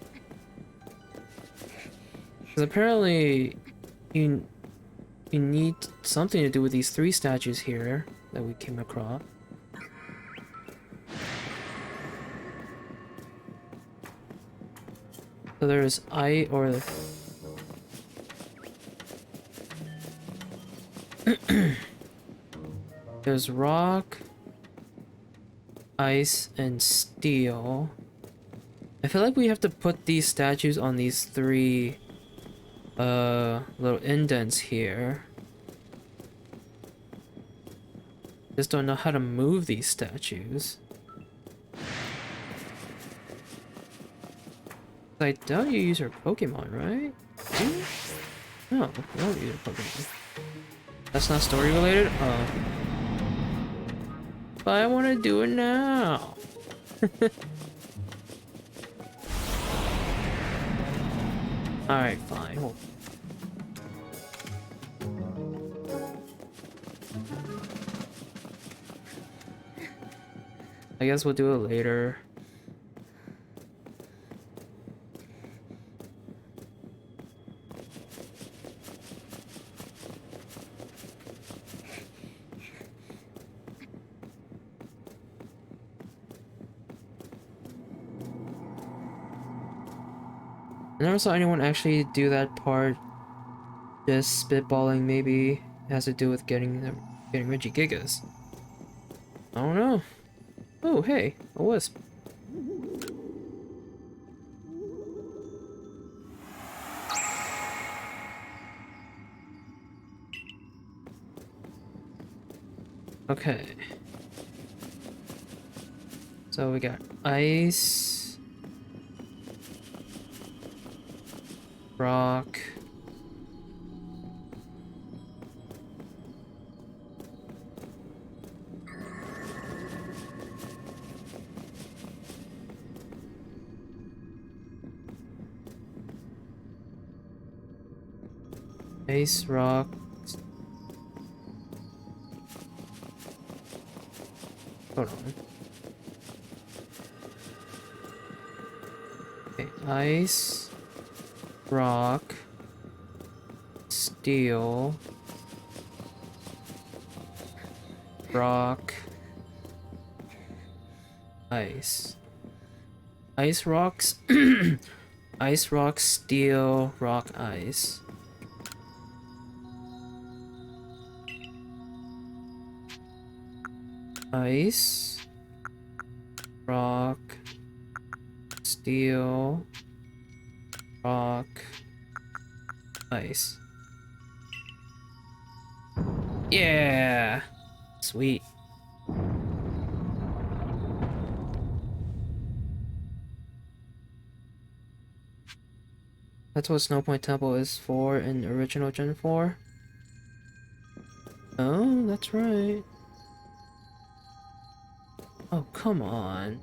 Because apparently... you need something to do with these 3 statues here that we came across. So there's there's rock, ice, and steel. I feel like we have to put these statues on these 3 little indents here. Just don't know how to move these statues. I doubt you use your Pokemon, right? Do you? No, you don't use your Pokemon. That's not story related? Oh. But I want to do it now. Alright, fine. Well, I guess we'll do it later. I never saw anyone actually do that part. Just spitballing, maybe it has to do with getting Regigigas. I don't know. Oh, hey, a wisp. Okay. So we got ice, rock, ice, rock. Hold on. Okay, ice, rock, steel, rock, ice. Ice rocks, ice rock, steel, rock, ice. Ice, rock, steel, rock, ice. Yeah! Sweet. That's what Snow Point Temple is for in original Gen 4. Oh, that's right. Oh, come on.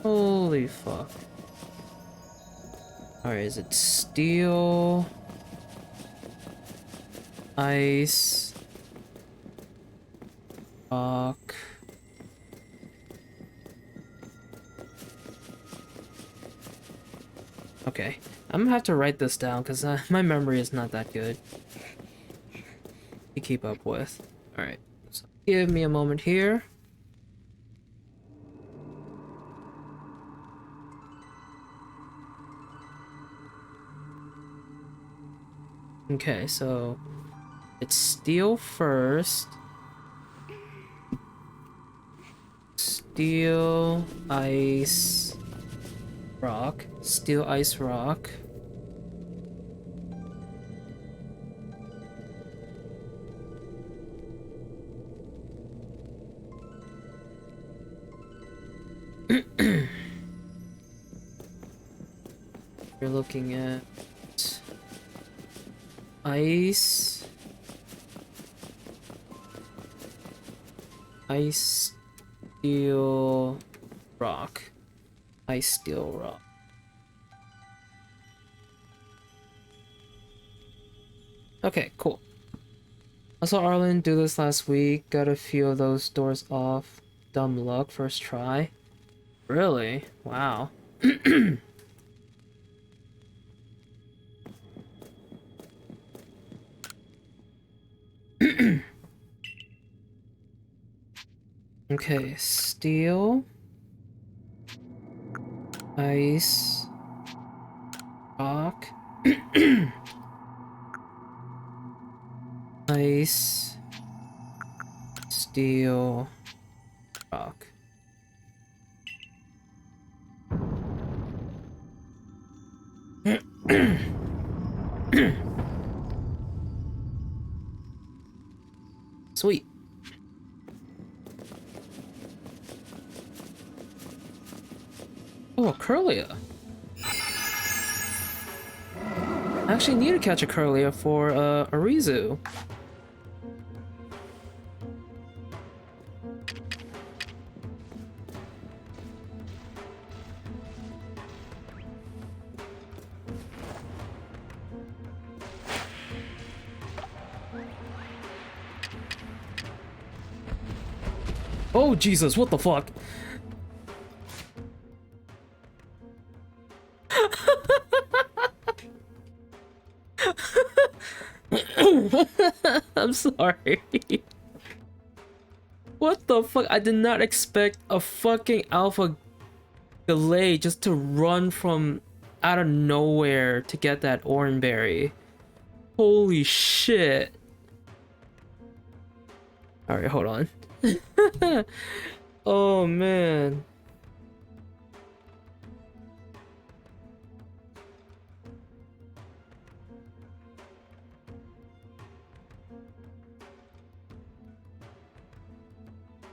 Holy fuck. Alright, is it steel? Ice? Rock? Okay, I'm gonna have to write this down because my memory is not that good to keep up with. Alright, so give me a moment here. Okay, so it's steel first. Steel, ice, rock. Steel, ice, rock. You're looking at ice, ice, steel, rock, ice, steel, rock. Okay, cool. I saw Arlen do this last week, got a few of those doors off. Dumb luck, first try. Really? Wow. Okay, steel, ice, rock, ice, steel, rock. Sweet. Oh, a Curlia. I actually need to catch a Curlia for Arizu. Oh Jesus, what the fuck? I'm sorry. What the fuck? I did not expect a fucking alpha delay just to run from out of nowhere to get that Oranberry. Holy shit. Alright, hold on. Oh man.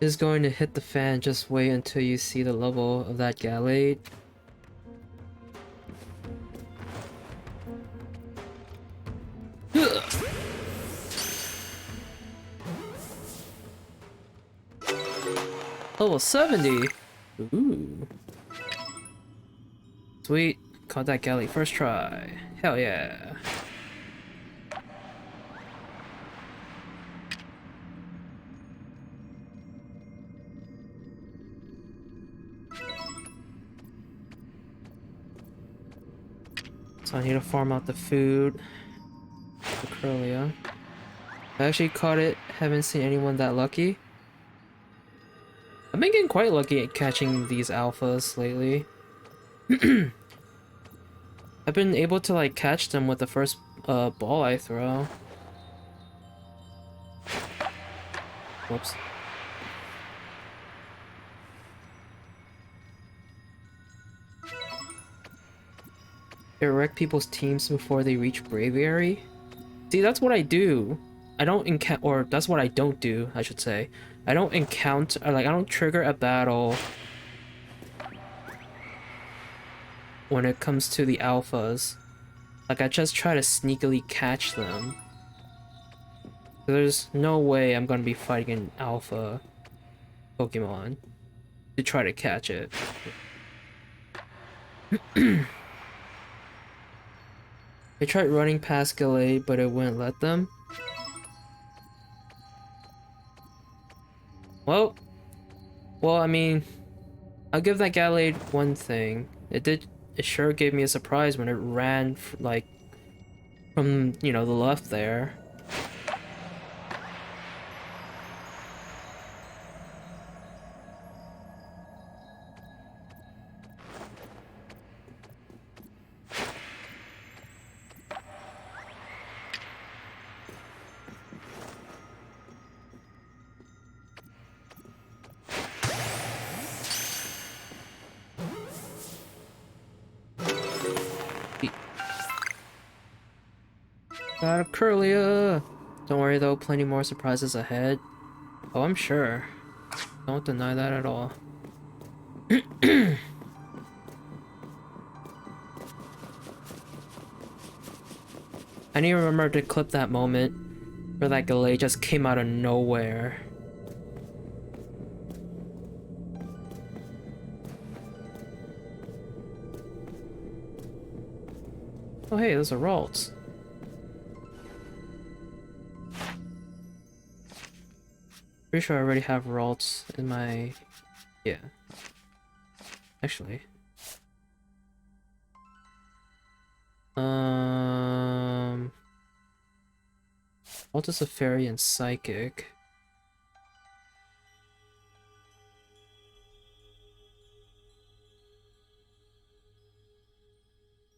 Is going to hit the fan, just wait until you see the level of that Gallade. Level 70! Ooh. Sweet. Caught that Gallade first try. Hell yeah. So I need to farm out the food. The Curlia. I actually caught it. Haven't seen anyone that lucky. I've been getting quite lucky at catching these alphas lately. I've been able to like catch them with the first ball I throw. Whoops. They wreck people's teams before they reach Braviary. See, that's what I do. I don't encounter, or that's what I don't do, I should say. I don't encounter, or like, I don't trigger a battle when it comes to the alphas. Like, I just try to sneakily catch them. There's no way I'm gonna be fighting an alpha Pokemon to try to catch it. They tried running past Gallade, but it wouldn't let them. Well, I mean, I'll give that Gallade one thing. It sure gave me a surprise when it ran, like, from, you know, the left there. Got a Curlia! Don't worry though, plenty more surprises ahead. Oh, I'm sure. Don't deny that at all. I need to remember to clip that moment where that Gallade just came out of nowhere. Oh hey, those are Ralts. Pretty sure I already have Ralts in my... yeah. Actually. Ralt is a fairy and psychic.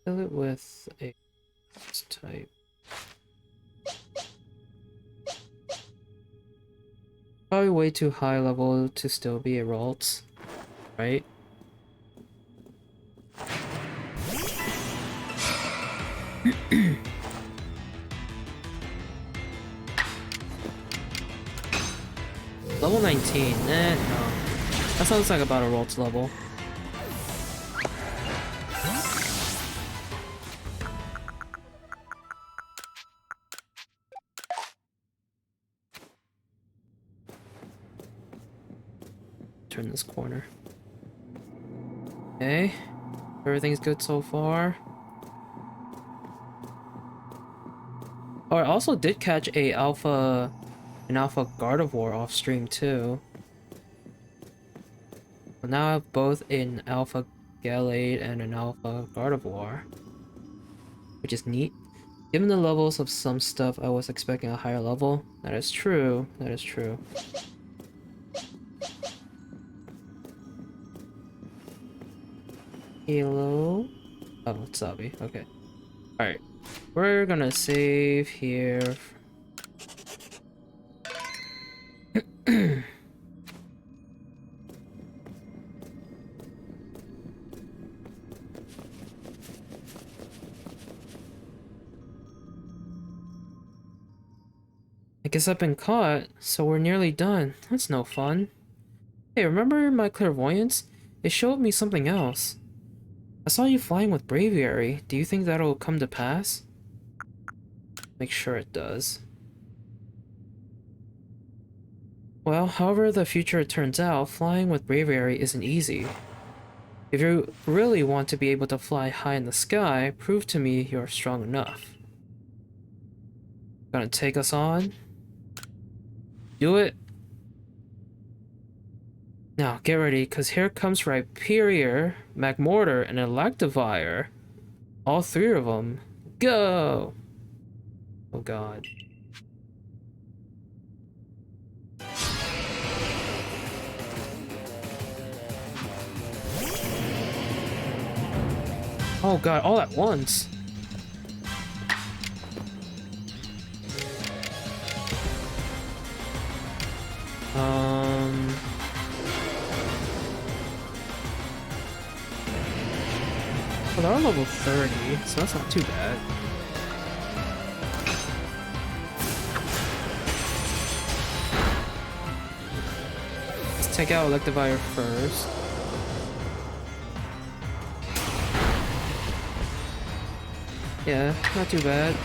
Fill it with a type. Probably way too high level to still be a Ralt, right? Level 19, no. That sounds like about a Ralt's level. Turn this corner. Okay. Everything's good so far. Oh, I also did catch an alpha Gardevoir off stream too. But now I have both an alpha Gallade and an alpha Gardevoir, which is neat. Given the levels of some stuff, I was expecting a higher level. That is true. That is true. Hello? Oh, it's Sabi. Okay. Alright. We're gonna save here. I guess I've been caught, so we're nearly done. That's no fun. Hey, remember my clairvoyance? It showed me something else. I saw you flying with Braviary. Do you think that'll come to pass? Make sure it does. Well, however the future turns out, flying with Braviary isn't easy. If you really want to be able to fly high in the sky, prove to me you're strong enough. Gonna take us on? Do it! Now, get ready, because here comes Rhyperior, Magmortar, and Electivire. All three of them. Go! Oh god. Oh god, all at once. Well, they're level 30, so that's not too bad. take out Electivire first. Yeah, not too bad.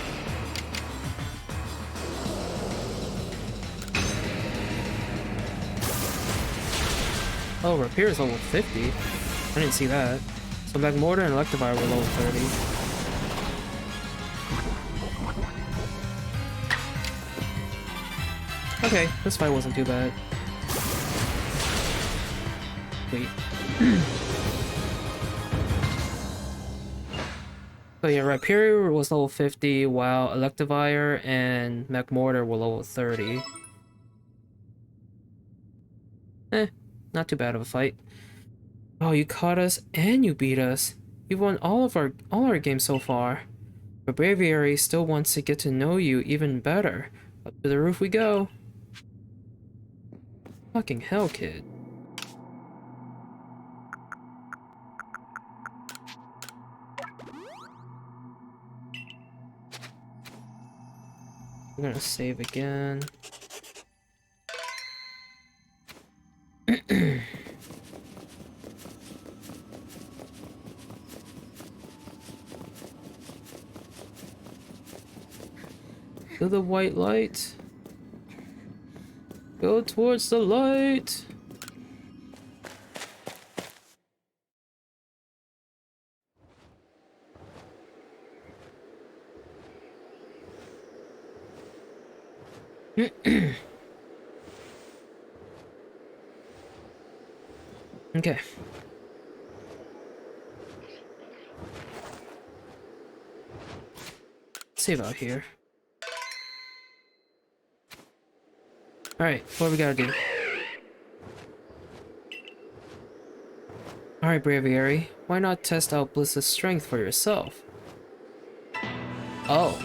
Oh, Rapier is level 50. I didn't see that. So Magmortar and Electivire were level 30. Okay, this fight wasn't too bad. Wait. So yeah, Rapier was level 50, while Electivire and Magmortar were level 30. Not too bad of a fight. Oh, you caught us and you beat us. You've won all our games so far. But Braviary still wants to get to know you even better. Up to the roof we go. Fucking hell, kid. We're gonna save again. To the white light. Go towards the light. Okay. Save out here. Alright, what we gotta do? Alright, Braviary, why not test out Bliss's strength for yourself? Oh.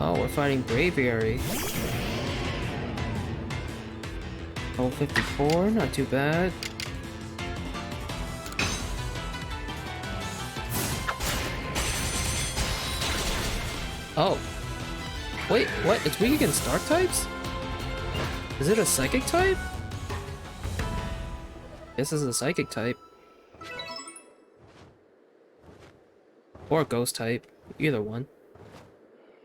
Oh, we're fighting Braviary. Level 54, not too bad. Oh. Wait, what? It's weak against dark types? Is it a psychic type? This is a psychic type. Or a ghost type. Either one.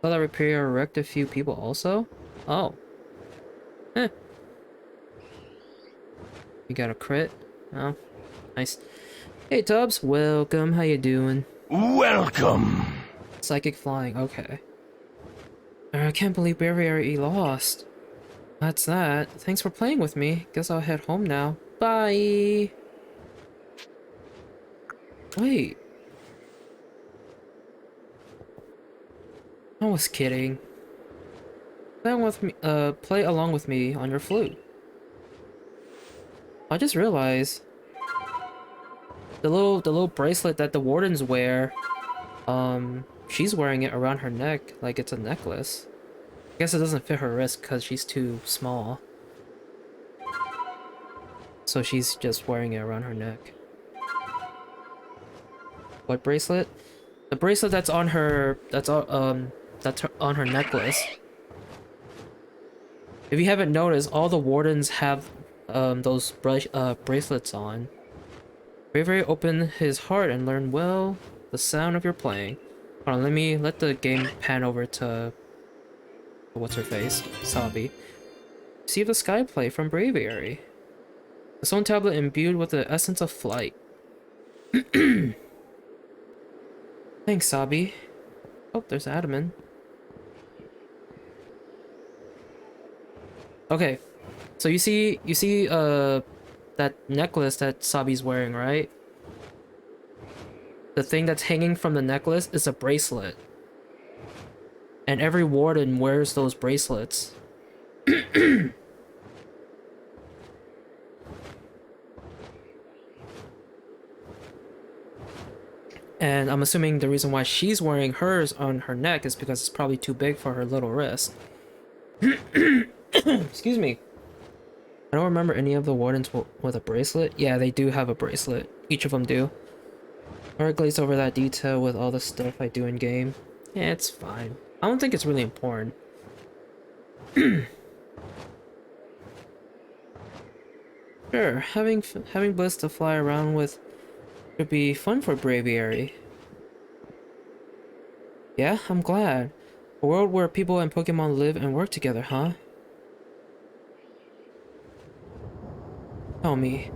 Saw that Repair wrecked a few people also? Oh. Eh. You got a crit? Oh. Nice. Hey Tubbs, welcome. How you doing? Welcome! Psychic flying, okay. I can't believe Braviary lost. That's that. Thanks for playing with me. Guess I'll head home now. Bye! Wait. I was kidding. Play along with me on your flute. I just realized the little bracelet that the wardens wear, she's wearing it around her neck like it's a necklace. I guess it doesn't fit her wrist because she's too small. So she's just wearing it around her neck. What bracelet? The bracelet that's on her that's on her necklace. If you haven't noticed, all the wardens have those bracelets on. Bravery opened his heart and learned well the sound of your playing. Hold on, let the game pan over to what's her face, Sabi. Receive the sky play from Braviary. A stone tablet imbued with the essence of flight. Thanks, Sabi. Oh, there's Adaman. Okay, so you see that necklace that Sabi's wearing, right? The thing that's hanging from the necklace is a bracelet. And every warden wears those bracelets. And I'm assuming the reason why she's wearing hers on her neck is because it's probably too big for her little wrist. Excuse me. I don't remember any of the wardens with a bracelet. Yeah, they do have a bracelet. Each of them do. Or glaze over that detail with all the stuff I do in game. Yeah, it's fine. I don't think it's really important. Sure, having Bliss to fly around with could be fun for Braviary. Yeah, I'm glad. A world where people and Pokemon live and work together, huh? Tell me,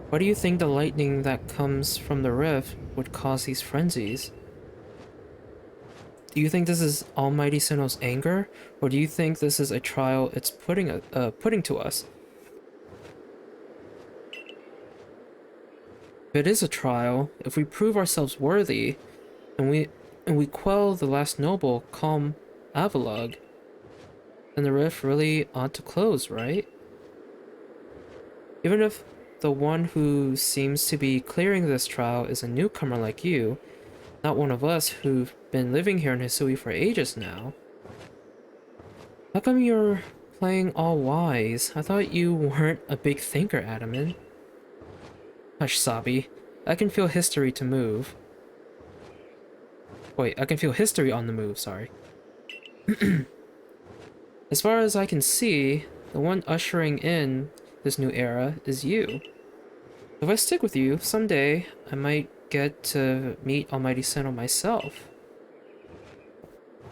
why do you think the lightning that comes from the rift would cause these frenzies? Do you think this is Almighty Sinnoh's anger, or do you think this is a trial it's putting to us? If it is a trial, if we prove ourselves worthy, and we quell the last noble, calm Avalugg, then the rift really ought to close, right? Even if the one who seems to be clearing this trial is a newcomer like you, not one of us who've been living here in Hisui for ages now. How come you're playing all wise? I thought you weren't a big thinker, Adaman. Hush, Sabi. I can feel history to move. Wait, I can feel history on the move, sorry. As far as I can see, the one ushering in this new era is you. If I stick with you, someday I might get to meet Almighty Sinnoh myself.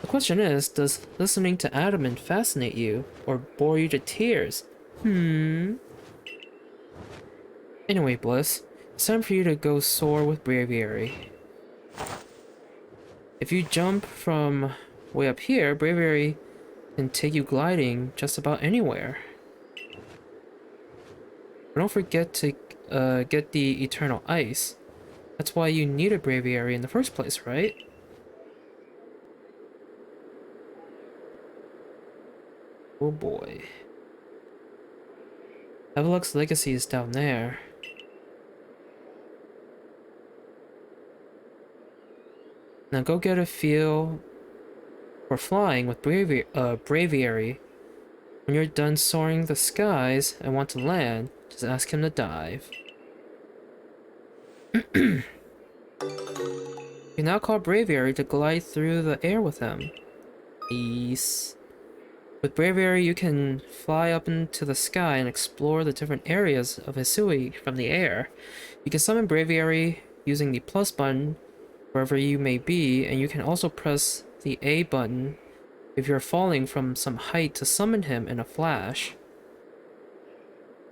The question is, does listening to Adaman fascinate you, or bore you to tears? Anyway, Bliss, it's time for you to go soar with Braviary. If you jump from way up here, Braviary can take you gliding just about anywhere. But don't forget to get the Eternal Ice. That's why you need a Braviary in the first place, right? Oh boy. Evelux's legacy is down there. Now go get a feel for flying with Braviary. When you're done soaring the skies and want to land, just ask him to dive. You now call Braviary to glide through the air with him. Peace. With Braviary, you can fly up into the sky and explore the different areas of Hisui from the air. You can summon Braviary using the plus button wherever you may be, and you can also press the A button if you're falling from some height to summon him in a flash.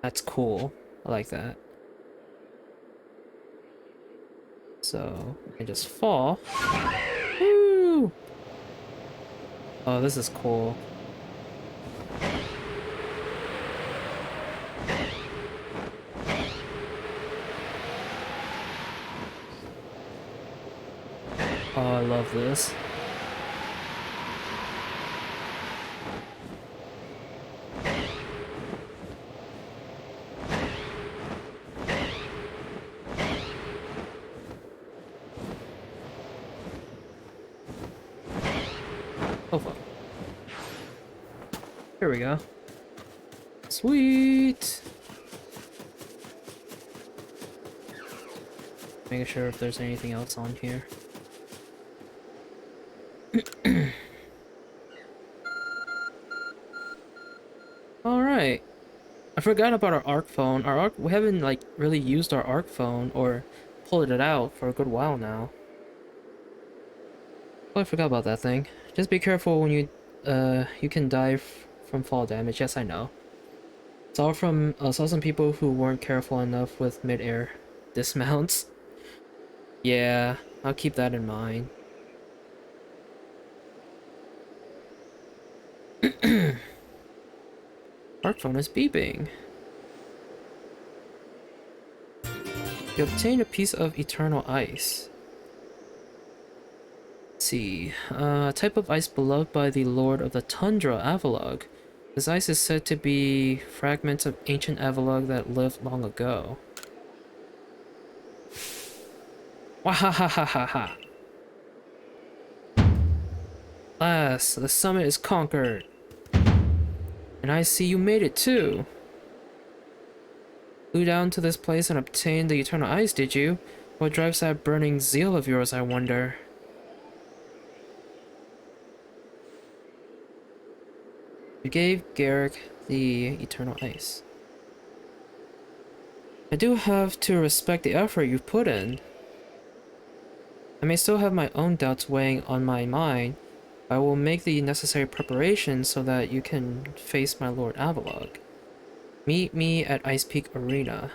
That's cool. I like that. So, I just fall. Woo! Oh, this is cool. Oh, I love this. Oh, fuck. Here we go. Sweet! Making sure if there's anything else on here. Alright. I forgot about our ARC phone. We haven't like really used our ARC phone or pulled it out for a good while now. Oh, I forgot about that thing. Just be careful when you can die from fall damage. Yes, I know. Saw some people who weren't careful enough with mid-air dismounts. Yeah, I'll keep that in mind. ARC phone is beeping. You obtained a piece of eternal ice. Let's see. A type of ice beloved by the Lord of the Tundra, Avalugg. This ice is said to be fragments of ancient Avalugg that lived long ago. Wahahahaha! Alas, the summit is conquered. And I see you made it too. Flew down to this place and obtained the eternal ice, did you? What drives that burning zeal of yours, I wonder? You gave Garrick the eternal ice. I do have to respect the effort you've put in. I may still have my own doubts weighing on my mind, but I will make the necessary preparations so that you can face my Lord Avalok. Meet me at Ice Peak Arena.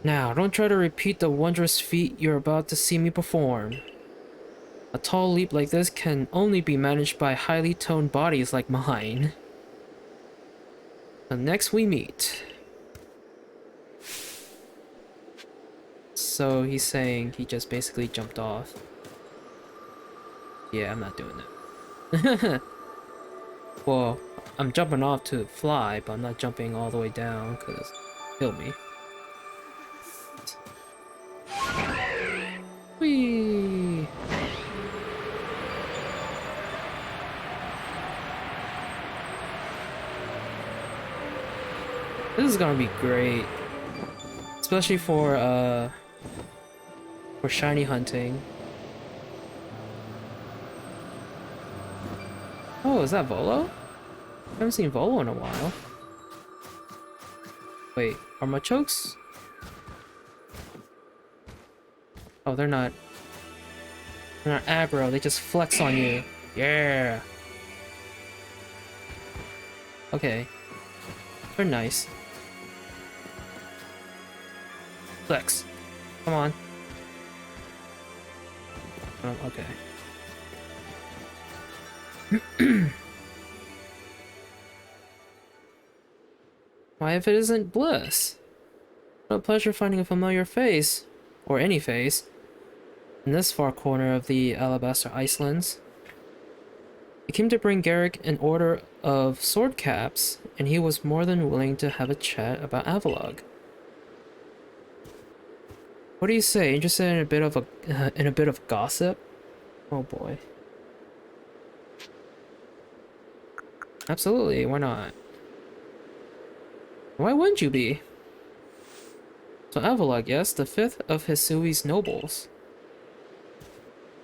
Now, don't try to repeat the wondrous feat you're about to see me perform. A tall leap like this can only be managed by highly toned bodies like mine. So next we meet. So he's saying he just basically jumped off. Yeah, I'm not doing that. Well, I'm jumping off to fly, but I'm not jumping all the way down because kill me. Whee! This is gonna be great, especially for shiny hunting. Oh, is that Volo? I haven't seen Volo in a while. Wait, are my chokes? Oh, they're not. They're not aggro. They just flex on you. Yeah. Okay. They're nice. Flex. Come on. Oh, okay. Why, if it isn't Bliss? What a pleasure finding a familiar face, or any face, in this far corner of the Alabaster Icelands. He came to bring Garrick an order of sword caps, and he was more than willing to have a chat about Avalog. What do you say? Interested in a bit of gossip? Oh boy. Absolutely, why not? Why wouldn't you be? So Avalog, yes, the fifth of Hisui's nobles.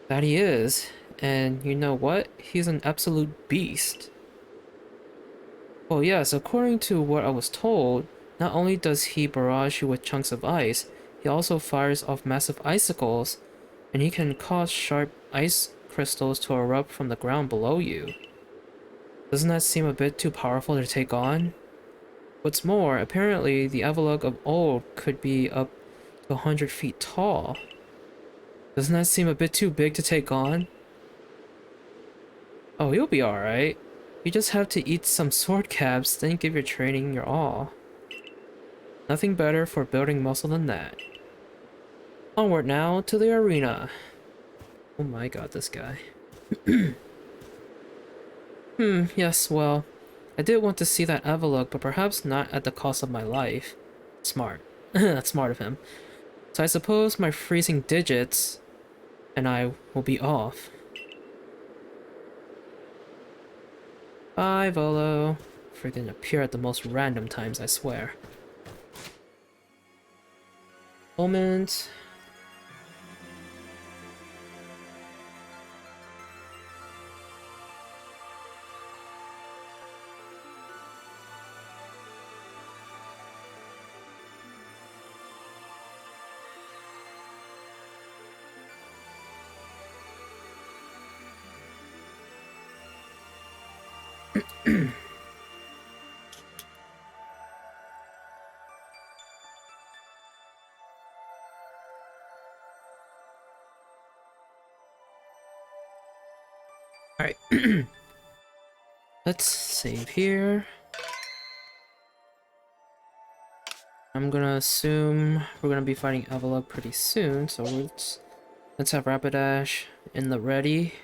That he is, and you know what? He's an absolute beast. Well, yes, according to what I was told, not only does he barrage you with chunks of ice, he also fires off massive icicles, and he can cause sharp ice crystals to erupt from the ground below you. Doesn't that seem a bit too powerful to take on? What's more, apparently the Avalok of old could be up to 100 feet tall. Doesn't that seem a bit too big to take on? Oh, you'll be alright. You just have to eat some sword caps, then give your training your all. Nothing better for building muscle than that. Onward now to the arena. Oh my god, this guy. Yes, well, I did want to see that Avalok, but perhaps not at the cost of my life. Smart. That's smart of him. So I suppose my freezing digits and I will be off. Bye, Volo. Freaking appear at the most random times, I swear. Moment. Alright. Let's save here. I'm gonna assume we're gonna be fighting Avalok pretty soon, so let's have Rapidash in the ready.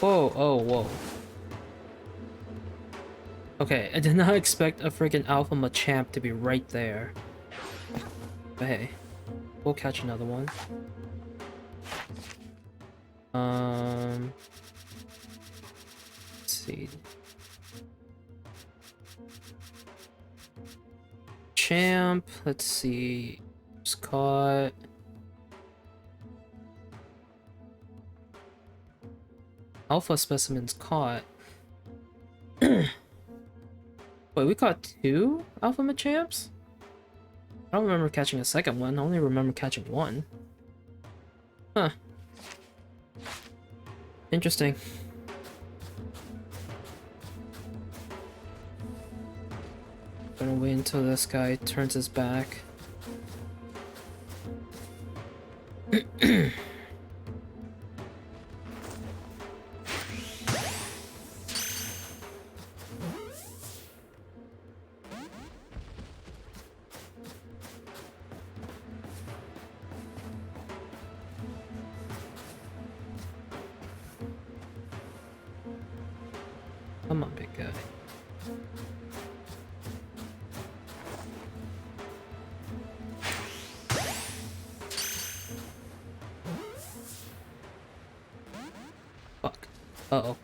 Whoa, oh, whoa. Okay, I did not expect a freaking Alpha Machamp to be right there. But hey, we'll catch another one. Let's see. Champ, let's see. Just caught. Alpha specimens caught. Wait, we caught 2 alpha Machamps? I don't remember catching a second one. I only remember catching 1. Huh. Interesting. Gonna wait until this guy turns his back. Come on, big guy. Fuck. Uh-oh.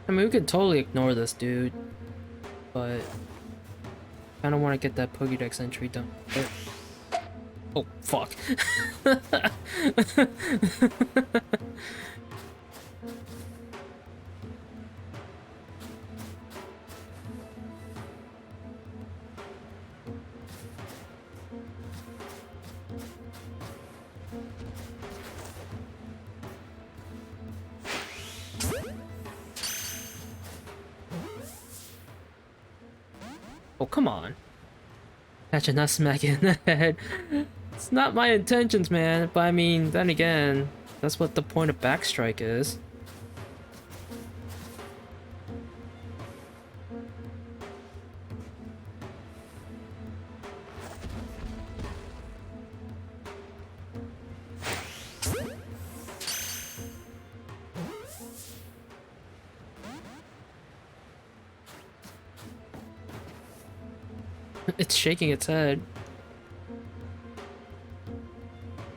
I mean, we could totally ignore this dude, but I don't want to get that Pokédex entry done. Oh, fuck. Oh, come on. Imagine not smacking in the head. It's not my intentions, man. But I mean, then again, that's what the point of backstrike is. It's shaking its head.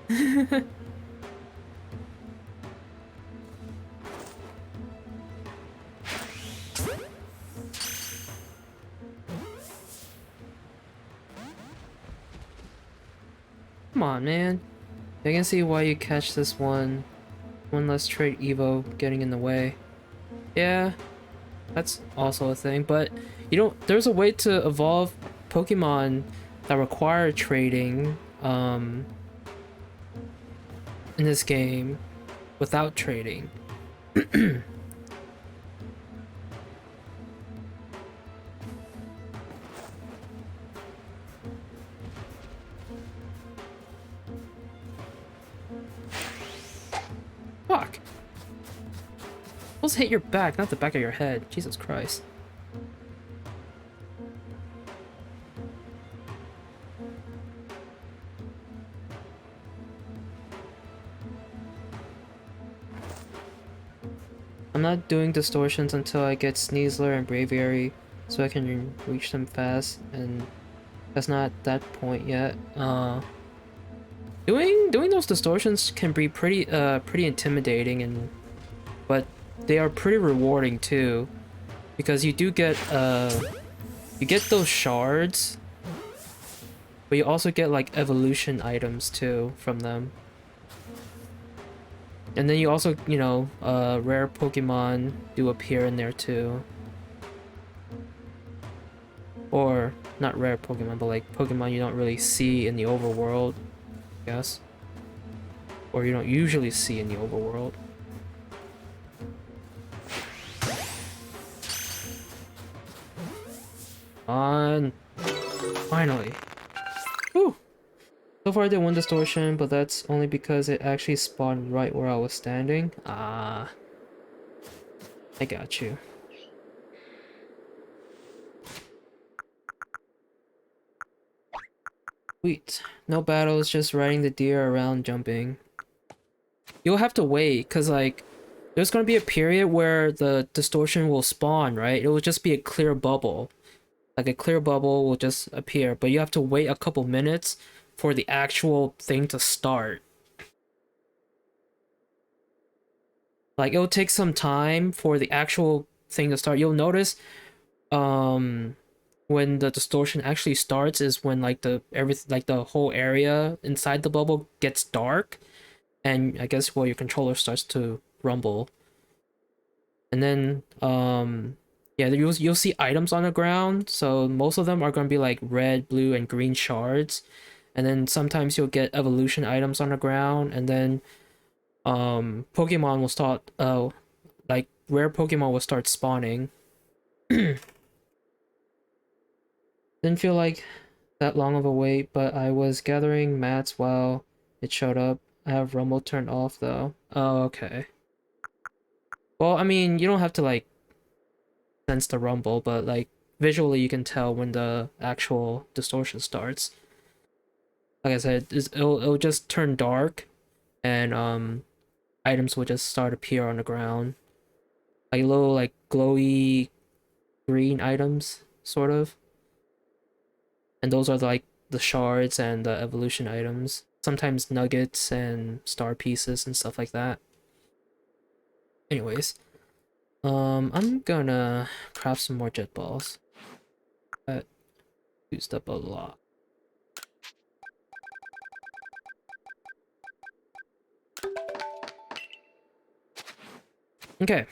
Come on, man. I can see why you catch this one. One less trait Evo getting in the way. Yeah, that's also a thing, but you don't, there's a way to evolve Pokemon that require trading in this game without trading. Fuck. Those hit your back, not the back of your head. Jesus Christ. I'm not doing distortions until I get Sneasler and Braviary so I can reach them fast, and that's not that point yet. Doing those distortions can be pretty intimidating, and but they are pretty rewarding too, because you do get you get those shards, but you also get like evolution items too from them. And then you also, you know, rare Pokemon do appear in there too. Or, not rare Pokemon, but like Pokemon you don't really see in the overworld, I guess. Or you don't usually see in the overworld. On. Finally. Whew. So far I did one distortion, but that's only because it actually spawned right where I was standing. Ah. I got you. Sweet. No battles, just riding the deer around jumping. You'll have to wait, cause like there's gonna be a period where the distortion will spawn, right? It will just be a clear bubble. Like a clear bubble will just appear, but you have to wait a couple minutes for the actual thing to start. Like it'll take some time for the actual thing to start. You'll notice um when the distortion actually starts is when like the whole area inside the bubble gets dark, and I guess well your controller starts to rumble. And then yeah, you'll see items on the ground, so most of them are going to be like red, blue, and green shards. And then sometimes you'll get evolution items on the ground, and then Pokemon will start like rare Pokemon will start spawning. Didn't feel like that long of a wait, but I was gathering mats while it showed up. I have Rumble turned off though. Oh, okay. Well, I mean, you don't have to like sense the rumble, but like visually you can tell when the actual distortion starts. Like I said, it'll just turn dark, and items will just start appear on the ground, like little like glowy green items, sort of. And those are like the shards and the evolution items. Sometimes nuggets and star pieces and stuff like that. Anyways, I'm gonna craft some more jet balls. That used up a lot. Okay.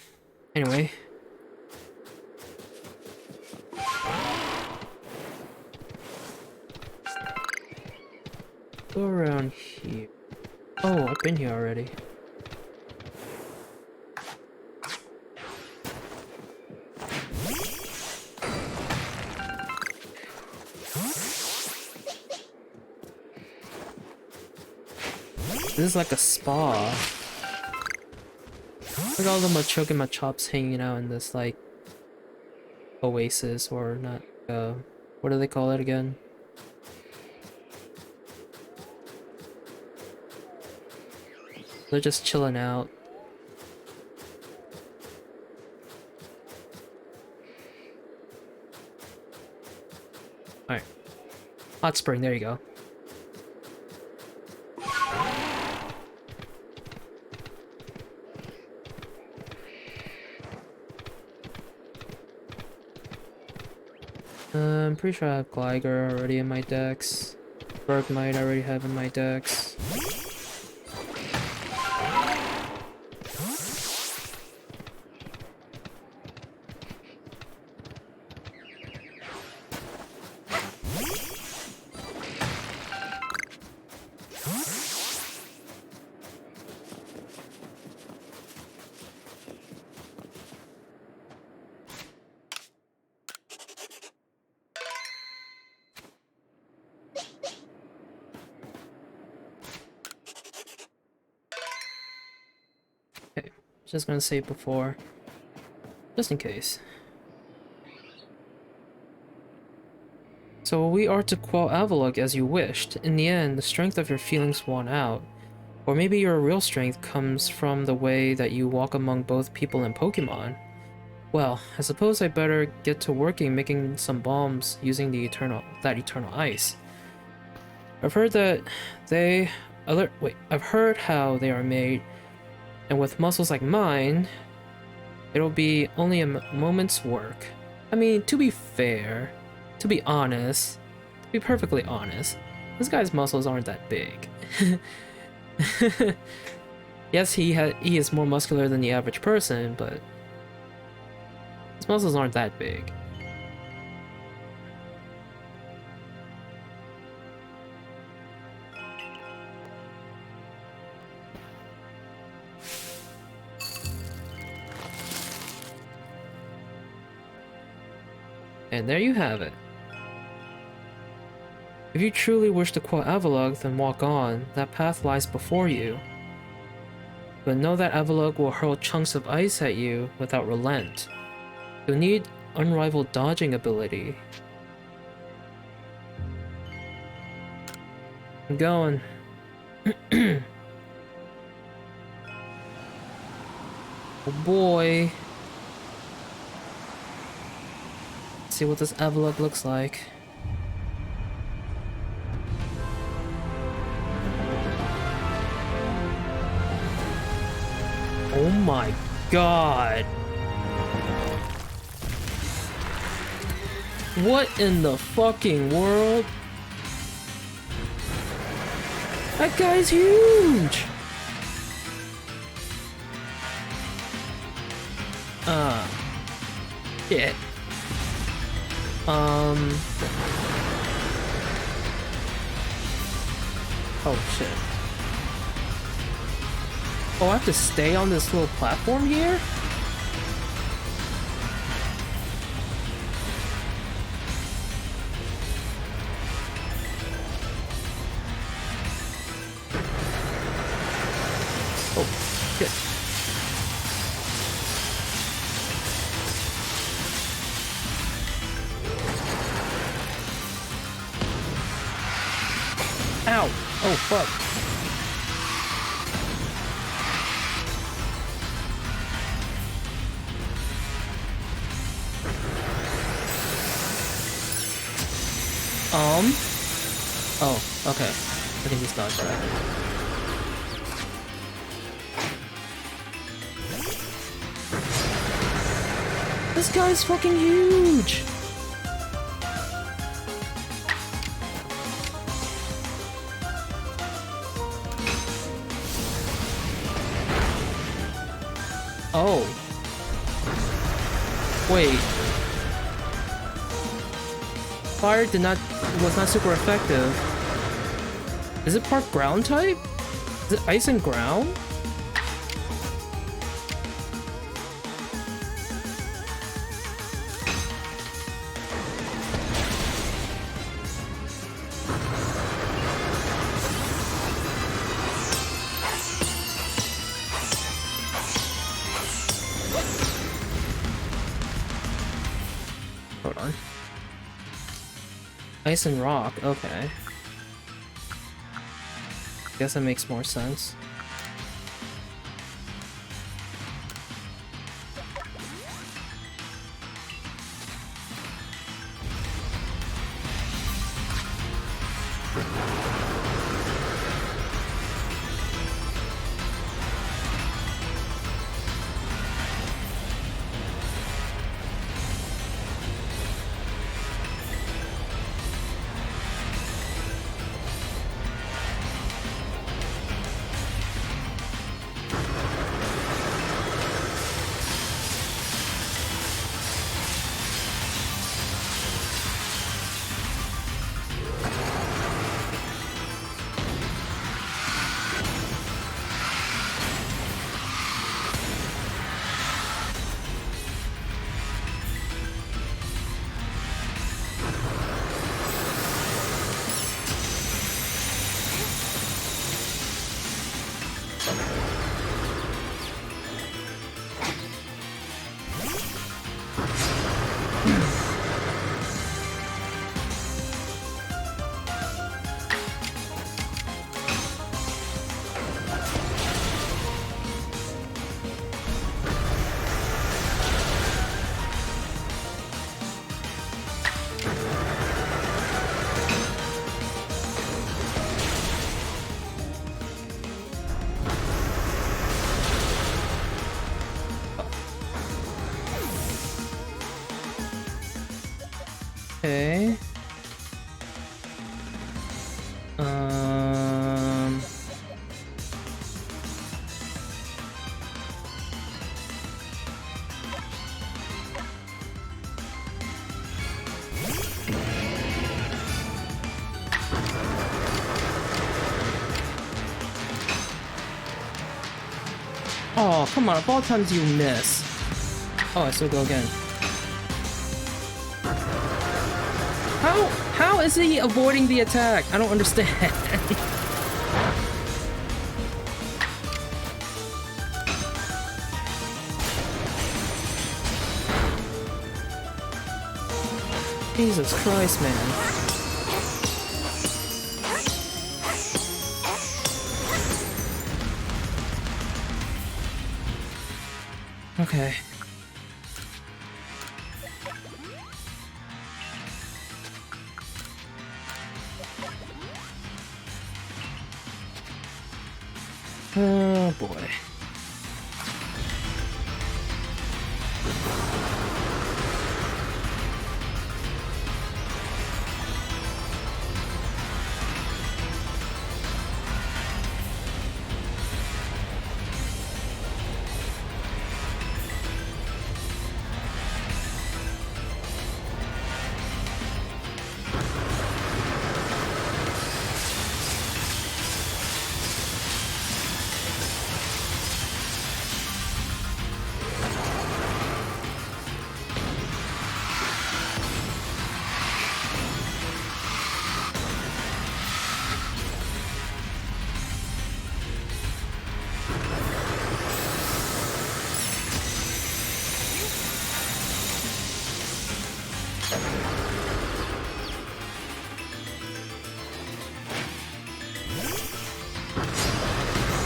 Anyway. Go around here. Oh, I've been here already. This is like a spa. Look at all the machoke and machops hanging out in this like oasis, or not, what do they call it again? They're just chilling out. Alright. Hot spring, there you go. I'm pretty sure I have Gligar already in my decks. Bergmite I already have in my decks. Okay, just gonna save before, just in case. So we are to quell Avalugg as you wished. In the end, the strength of your feelings won out. Or maybe your real strength comes from the way that you walk among both people and Pokemon. Well, I suppose I better get to working making some bombs using that eternal ice. I've heard that I've heard how they are made, and with muscles like mine, it'll be only a moment's work. I mean, to be fair, to be honest, to be perfectly honest, this guy's muscles aren't that big. Yes, he is more muscular than the average person, but his muscles aren't that big. And there you have it. If you truly wish to quell Avalugg, then walk on. That path lies before you. But know that Avalugg will hurl chunks of ice at you without relent. You'll need unrivaled dodging ability. I'm going. Oh boy. Let's see what this envelope looks like. Oh my god. What in the fucking world? That guy's huge! Shit. Oh shit. Oh, I have to stay on this little platform here? Oh, shit. Ow! Oh, fuck. Oh, okay. I think he's dodged that. This guy's fucking huge! Oh. Wait. Fire was not super effective. Is it part ground type? Is it ice and ground? Hold on. Ice and rock, okay. Guess that makes more sense. Okay. Oh, come on, of all times you miss. Oh, I still go again. How is he avoiding the attack? I don't understand. Jesus Christ, man. Okay. Oh boy.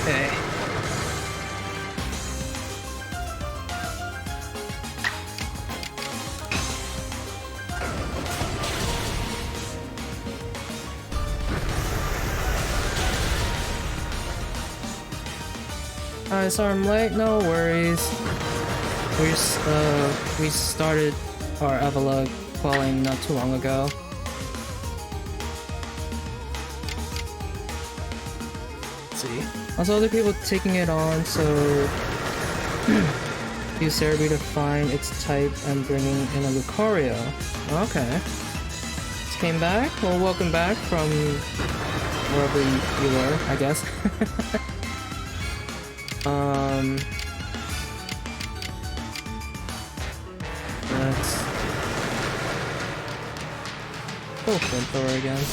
Okay. Alright, sorry I'm late, no worries. We started our Evola quelling not too long ago. Let's see. Also, other people taking it on, so use Cerebi to find its type and bringing in a Lucario. Okay. Just came back. Well, welcome back from wherever you were, I guess. Let's go flamethrower again.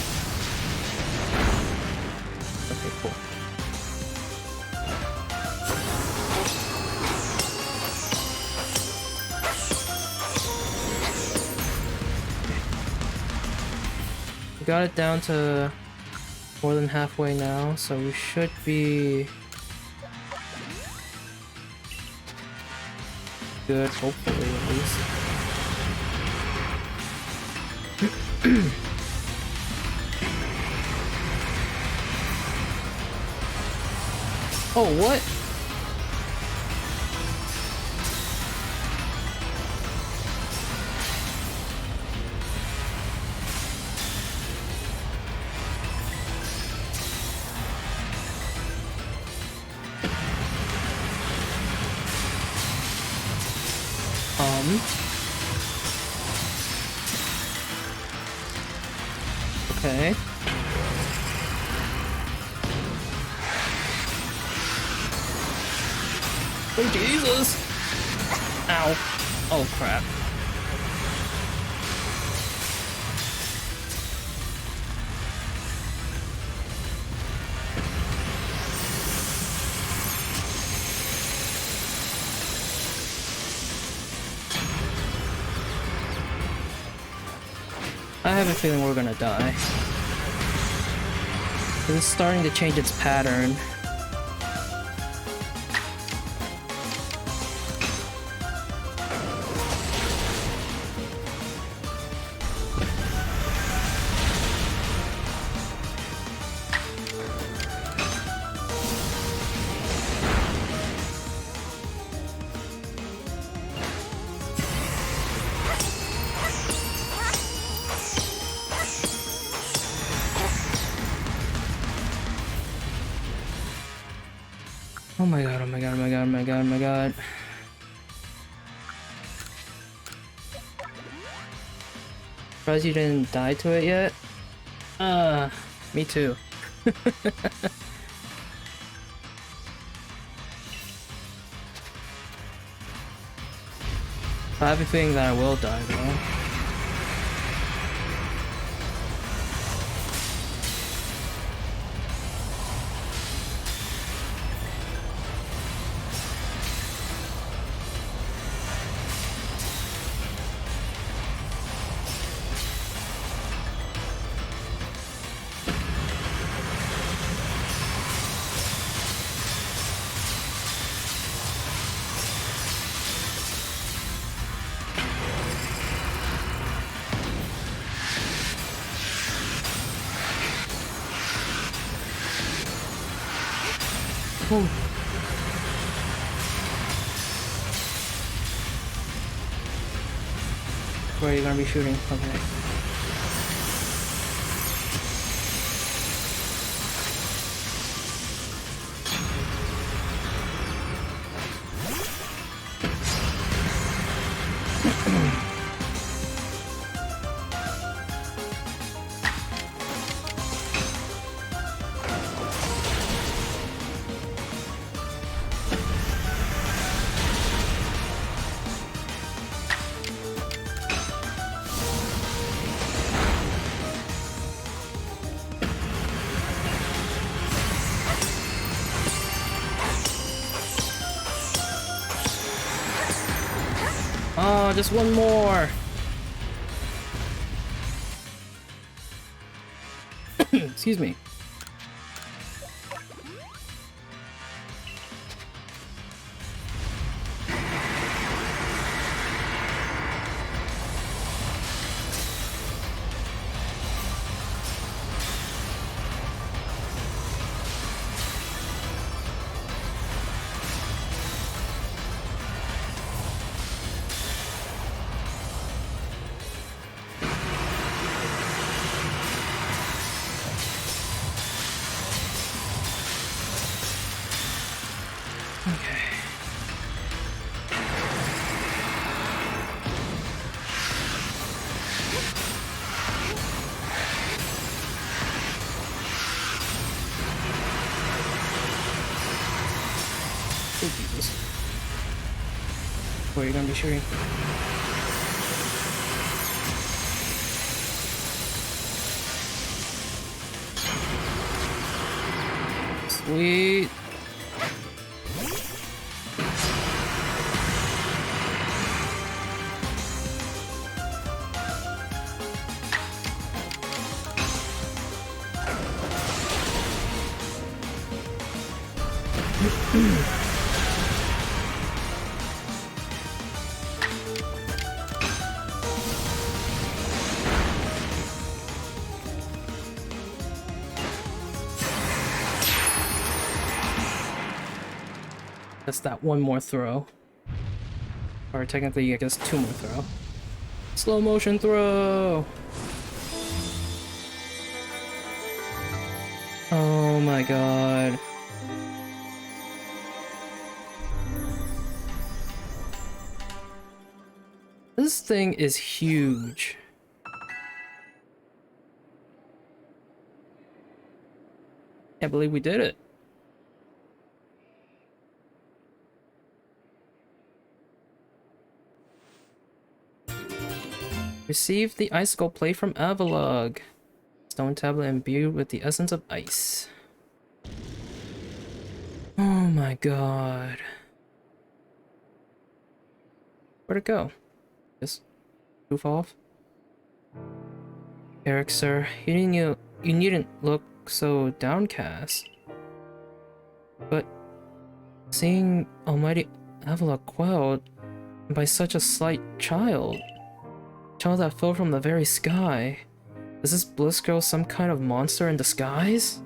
Okay, cool. We got it down to more than halfway now, so we should be good, hopefully, at least. Oh, what? Okay. Oh, Jesus! Ow. Oh, crap. I have a feeling we're gonna die. It's starting to change its pattern. Oh my god, oh my god, oh my god, oh my god, oh my god. Surprised you didn't die to it yet? Me too. I have a feeling that I will die though. Oh. Where are you gonna be shooting? Okay. Oh, just one more. Excuse me. Where are you gonna be shooting? Sweet. That's that one more throw. Or technically, I guess two more throw. Slow motion throw! Oh my god. This thing is huge. Can't believe we did it. Receive the icicle plate from Avalog. Stone tablet imbued with the essence of ice. Oh my god. Where'd it go? Just goof off? Eric, sir, you needn't look so downcast. But seeing Almighty Avalok quelled by such a slight child that fell from the very sky, is this Bliss Girl some kind of monster in disguise?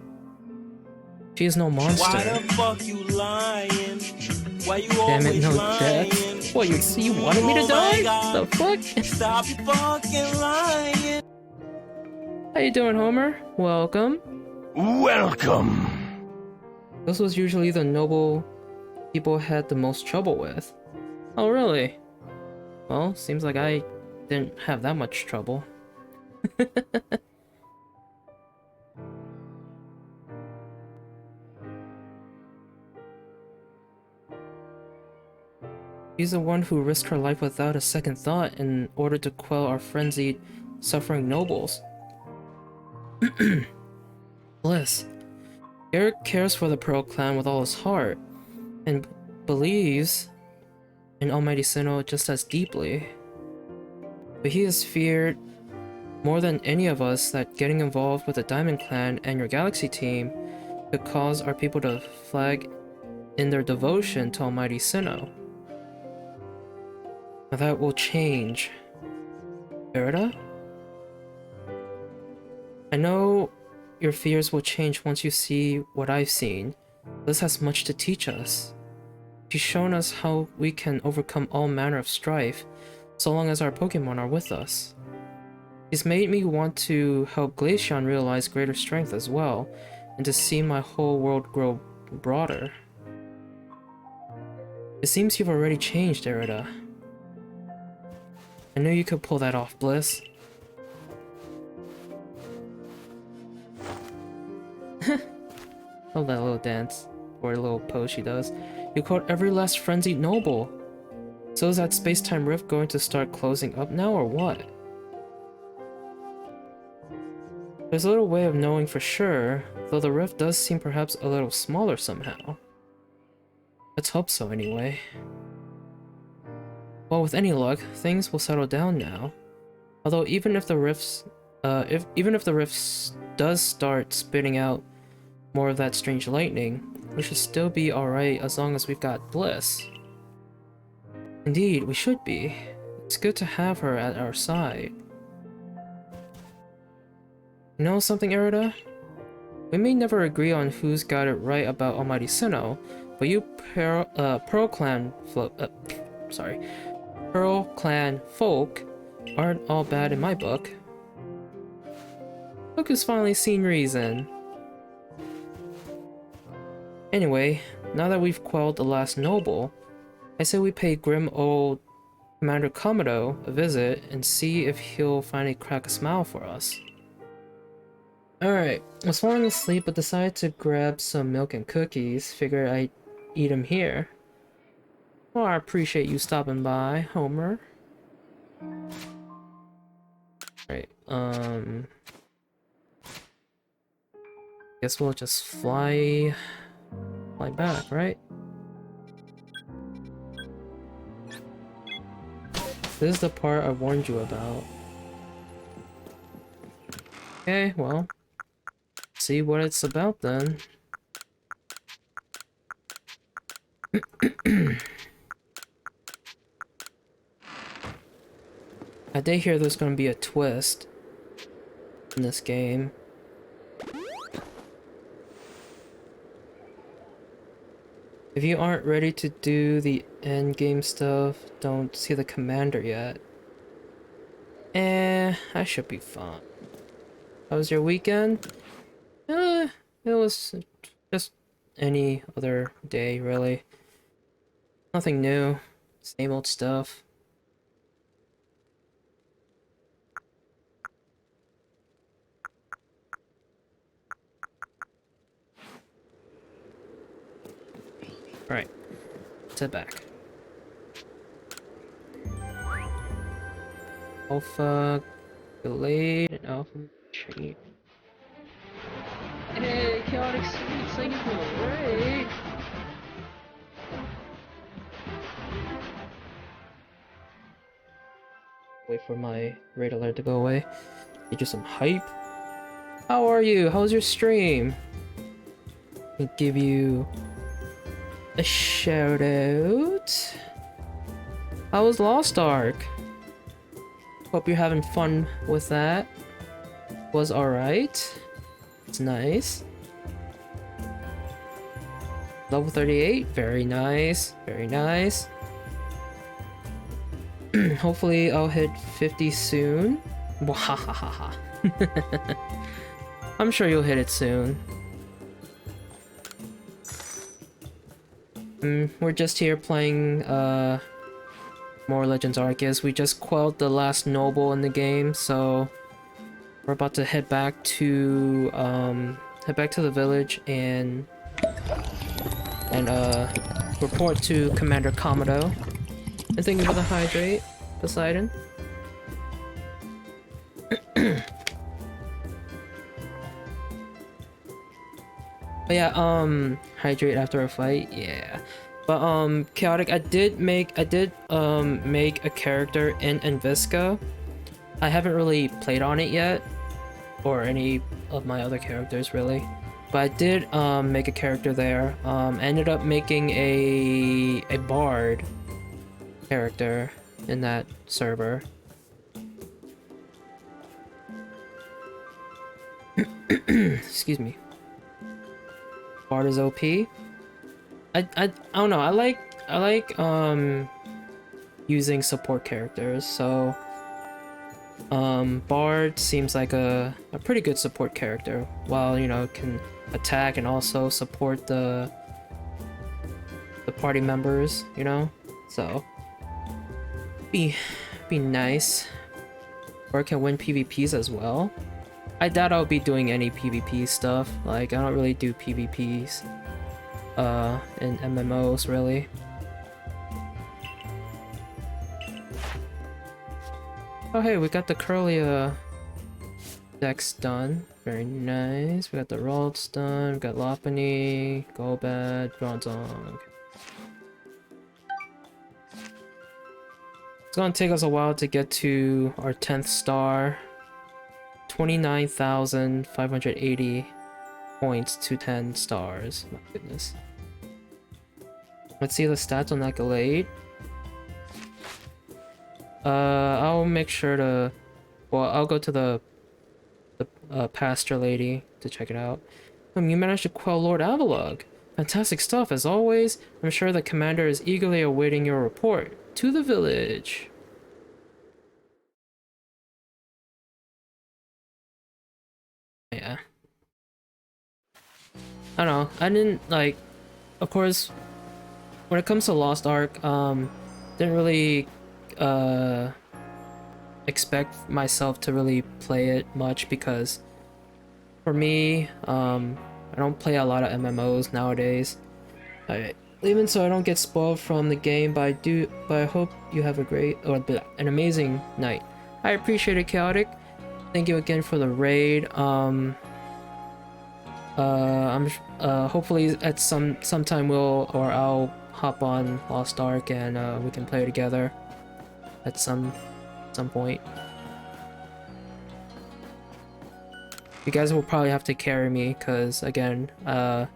She is no monster. Why the fuck you lying? Why you Damn it, always no lying? death. What, you wanted me to die? The fuck? Stop you fucking lying. How you doing, Homer? Welcome. Welcome. This was usually the noble people had the most trouble with. Oh, really? Well, seems like I didn't have that much trouble. She's the one who risked her life without a second thought in order to quell our frenzied, suffering nobles. Bliss. Eric cares for the Pearl Clan with all his heart, and believes in Almighty Sinnoh just as deeply. But he has feared more than any of us that getting involved with the Diamond Clan and your Galaxy team could cause our people to flag in their devotion to Almighty Sinnoh. Now that will change. Erida? I know your fears will change once you see what I've seen, This has much to teach us. She's shown us how we can overcome all manner of strife, so long as our Pokemon are with us. She's made me want to help Glaceon realize greater strength as well, and to see my whole world grow broader. It seems you've already changed, Erida. I knew you could pull that off, Bliss. Love that little dance, or little pose she does. You caught every last frenzied noble. So is that space-time rift going to start closing up now, or what? There's a little way of knowing for sure, though the rift does seem perhaps a little smaller somehow. Let's hope so anyway. Well, with any luck, things will settle down now. Although even if the rifts does start spitting out more of that strange lightning, we should still be alright as long as we've got Bliss. Indeed, we should be. It's good to have her at our side. You know something, Erida? We may never agree on who's got it right about Almighty Sinnoh, but you Pearl Clan folk aren't all bad in my book. Look who's finally seen reason. Anyway, now that we've quelled the last noble, I say we pay grim old Commander Komodo a visit and see if he'll finally crack a smile for us. Alright, I was falling asleep but decided to grab some milk and cookies, figured I'd eat them here. Well, I appreciate you stopping by, Homer. Right, guess we'll just fly back, right? This is the part I warned you about. Okay, well, see what it's about then. I did hear there's gonna be a twist in this game. If you aren't ready to do the end game stuff, don't see the commander yet. I should be fine. How was your weekend? It was just any other day, really. Nothing new. Same old stuff. Alright, let's head back. Alpha delayed and alpha tree. Hey, chaotic sweets, thank you for the raid. Wait for my raid alert to go away. Get you some hype. How are you? How's your stream? I'll give you a shout out. How was Lost Ark? Hope you're having fun with that. Was alright. It's nice. Level 38, very nice, very nice. Hopefully I'll hit 50 soon. Wahahaha. I'm sure you'll hit it soon. We're just here playing more Legends Arceus. We just quelled the last noble in the game, so we're about to head back to the village and report to Commander Komodo. And thank you for the hydrate, Poseidon. But yeah, hydrate after a fight, yeah. But chaotic, I did make a character in Envisca. I haven't really played on it yet, or any of my other characters really. But I did make a character there. Ended up making a bard character in that server. Excuse me. Bard is OP. I don't know. I like using support characters. So Bard seems like a pretty good support character. While you know can attack and also support the party members. You know, so be nice. Or can win PvPs as well. I doubt I'll be doing any PvP stuff. Like I don't really do PvPs in MMOs really. Oh hey, we got the Curlia decks done. Very nice. We got the Ralts done. We got Lopunny, Golbat, Bronzong. It's gonna take us a while to get to our 10th star. 29,580 points to 10 stars. My goodness. Let's see the stats on that Gallade. I'll make sure to... Well, I'll go to the pastor lady to check it out. You managed to quell Lord Avalugg. Fantastic stuff, as always. I'm sure the commander is eagerly awaiting your report. To the village. Yeah. I don't know. I didn't, like... Of course, when it comes to Lost Ark, didn't really, expect myself to really play it much because for me, I don't play a lot of MMOs nowadays. Even so, I don't get spoiled from the game, but I hope you have a great or an amazing night. I appreciate it, Chaotic. Thank you again for the raid. Hopefully at sometime I'll hop on Lost Ark and we can play together at some point. You guys will probably have to carry me because again, haven't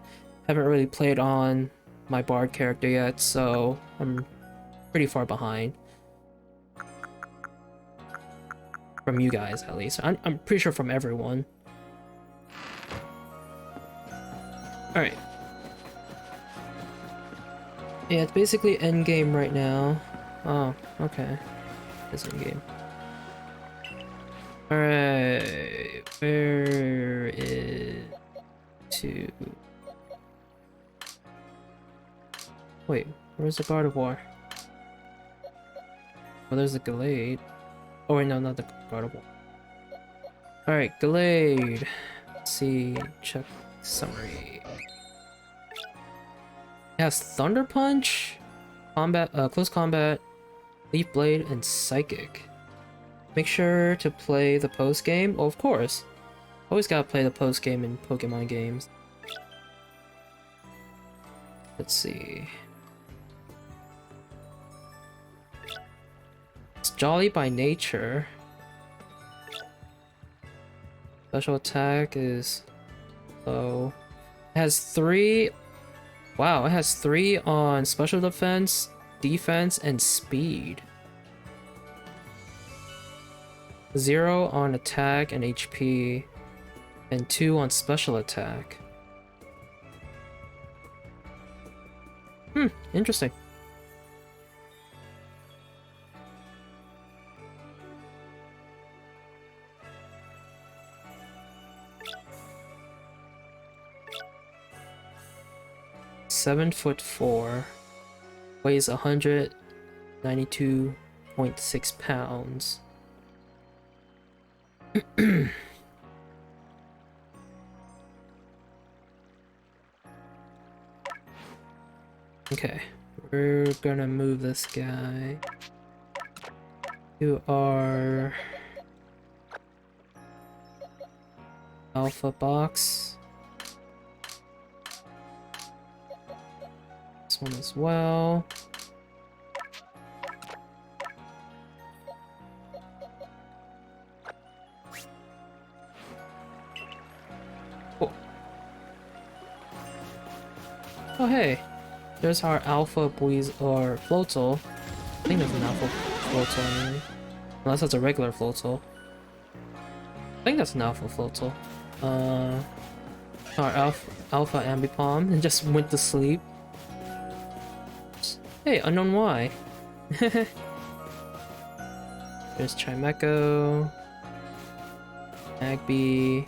really played on my Bard character yet, so I'm pretty far behind. From you guys, at least. I'm pretty sure from everyone. Alright. Yeah, it's basically endgame right now. Oh, okay. It's endgame. Alright. Where is... to... Wait, where's the God of War? Oh, there's the Gallade. Oh wait, no, not the God of War. Alright, Gallade. Let's see, check summary. It has Thunder Punch, combat, close combat, Leaf Blade, and Psychic. Make sure to play the post game. Oh, of course. Always gotta play the post game in Pokemon games. Let's see. It's jolly by nature. Special attack is low. It has 3. Wow, it has 3 on special defense, defense, and speed. 0 on attack and HP, and 2 on special attack. Interesting. (7'4", weighs 192.6 pounds. Okay, we're gonna move this guy to our alpha box. This one as well. Oh hey, there's our alpha buoys or floatzel. I think that's an alpha floatzel anyway. Unless that's a regular floatzel. I think that's an alpha floatzel. Our Alpha Ambipom and just went to sleep. Hey, unknown Y. There's Chimecho, Magby.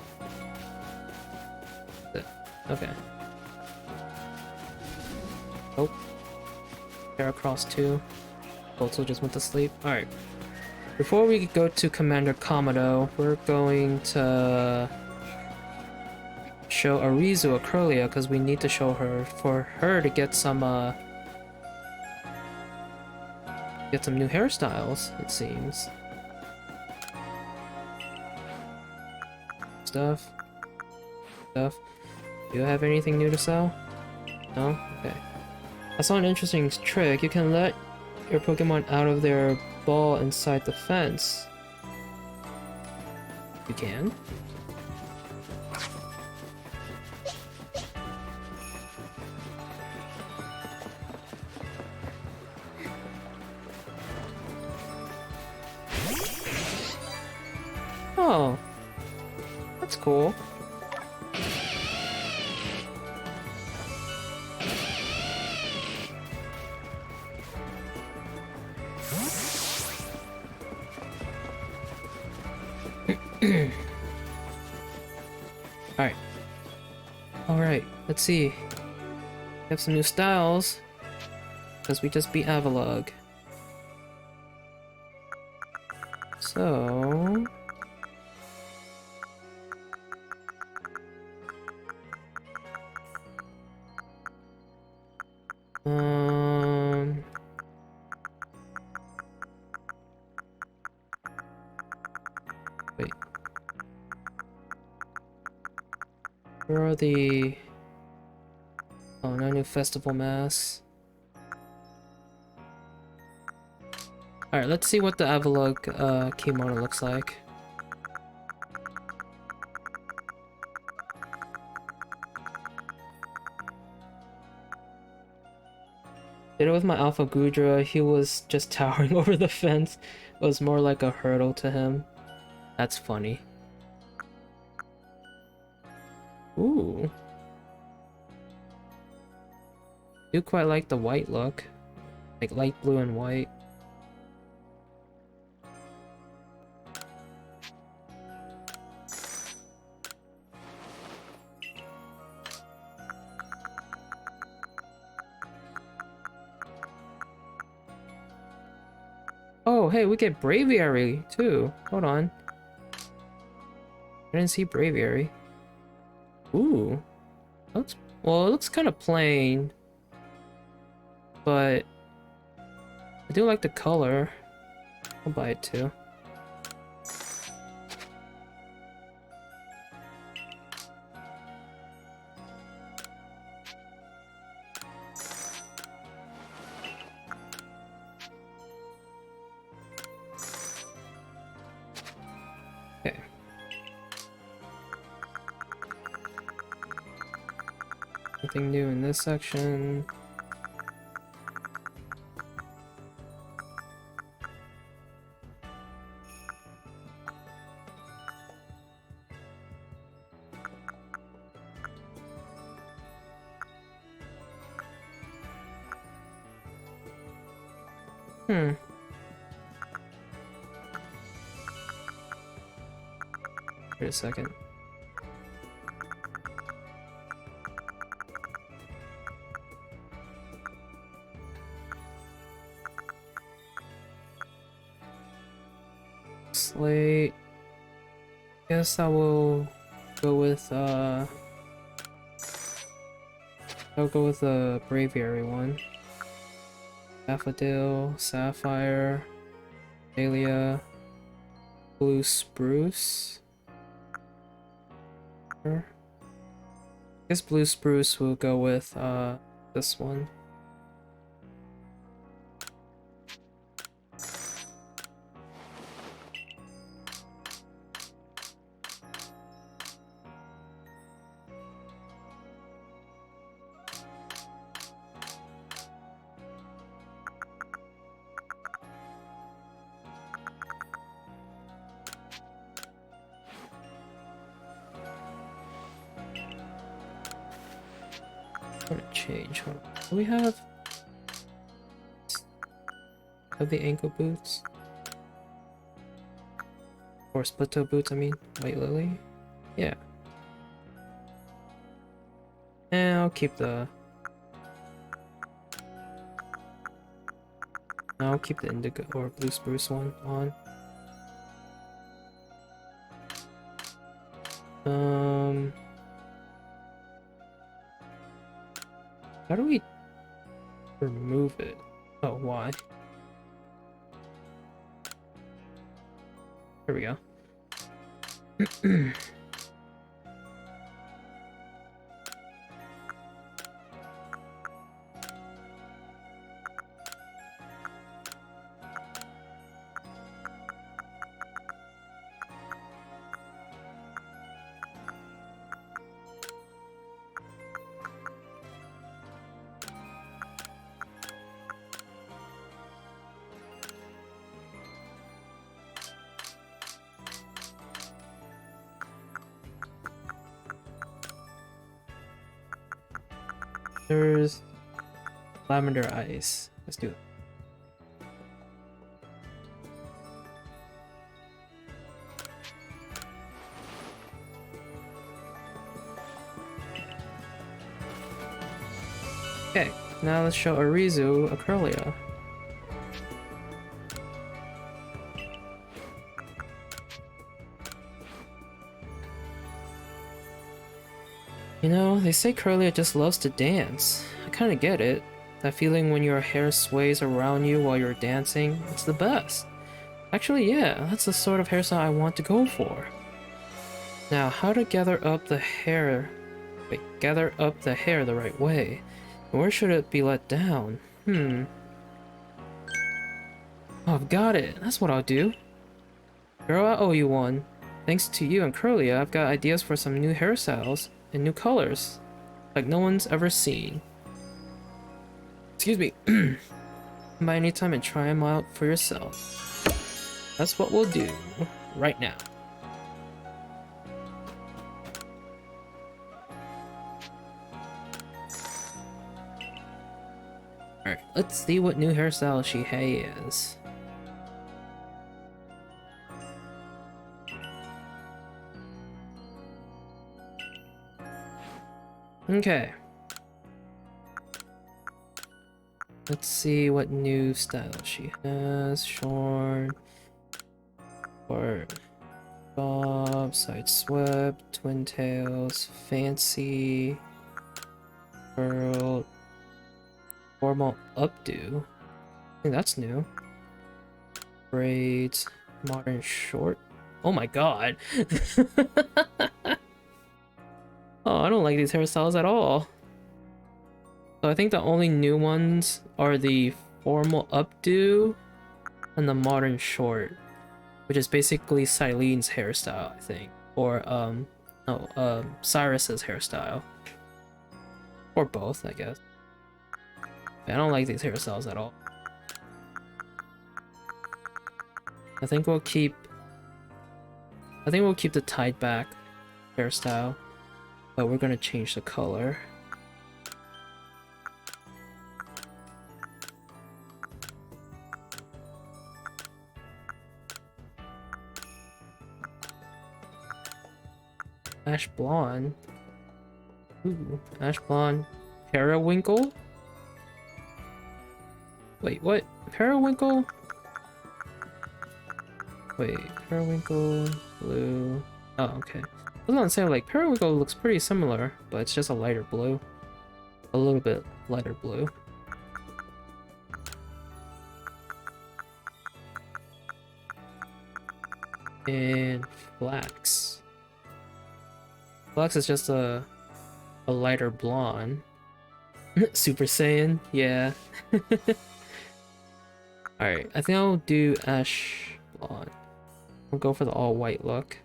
Okay. Oh. Heracross 2. Also just went to sleep. Alright. Before we go to Commander Komodo, we're going to show Arizu Acrolia because we need to show her for her to get some new hairstyles, it seems. Stuff. Do you have anything new to sell? No? Okay. I saw an interesting trick. You can let your Pokemon out of their ball inside the fence. You can? Oh. That's cool. Alright. Alright, let's see. We have some new styles. Because we just beat Avalugg. So... Wait. Where are the... Oh, no new festival masks. Alright, let's see what the Avalugg kimono looks like. Did it with my Alpha Gudra, he was just towering over the fence. It was more like a hurdle to him. That's funny. Ooh. Do quite like the white look. Like light blue and white. Oh, hey, we get Braviary too. Hold on. I didn't see Braviary. Ooh. Looks, well, it looks kind of plain. But I do like the color. I'll buy it too. Okay. Nothing new in this section. Wait a second. Slate. Guess I will go with I'll go with the Braviary one. Daffodil, Sapphire, Dahlia, Blue Spruce. I guess Blue Spruce will go with this one. I'm gonna change. Hold on. Do we have the ankle boots? Or split toe boots, I mean. White Lily? Yeah. And I'll keep the... I'll keep the indigo or blue spruce one on. How do we remove it? Oh, why? Here we go. There's lavender ice. Let's do it. Okay, now let's show Arizu Acrolia. You know, they say Curlia just loves to dance. I kinda get it. That feeling when your hair sways around you while you're dancing, it's the best. Actually, yeah, that's the sort of hairstyle I want to go for. Now, how to gather up the hair... Wait, gather up the hair the right way. Where should it be let down? Oh, I've got it. That's what I'll do. Girl, I owe you one. Thanks to you and Curlia, I've got ideas for some new hairstyles and new colors, like no one's ever seen. Excuse me. Buy anytime and try them out for yourself. That's what we'll do right now. Alright, let's see what new hairstyle she has. Okay. Let's see what new style she has. Short, or bob, side swept, twin tails, fancy, curled, formal updo. I think that's new. Braids, modern short. Oh my god. Oh, I don't like these hairstyles at all. So I think the only new ones are the formal updo and the modern short, which is basically Cylene's hairstyle, I think. Or, Cyrus's hairstyle. Or both, I guess. I don't like these hairstyles at all. I think we'll keep the tied back hairstyle, but we're gonna change the color. Ash blonde. Ooh, ash blonde. Periwinkle? Wait, what? Periwinkle? Wait, periwinkle, blue. Oh, okay. I was gonna say, like, periwinkle looks pretty similar, but it's just a lighter blue. A little bit lighter blue. And flax. Flax is just a lighter blonde. Super Saiyan, yeah. Alright, I think I'll do ash blonde. I'll go for the all white look.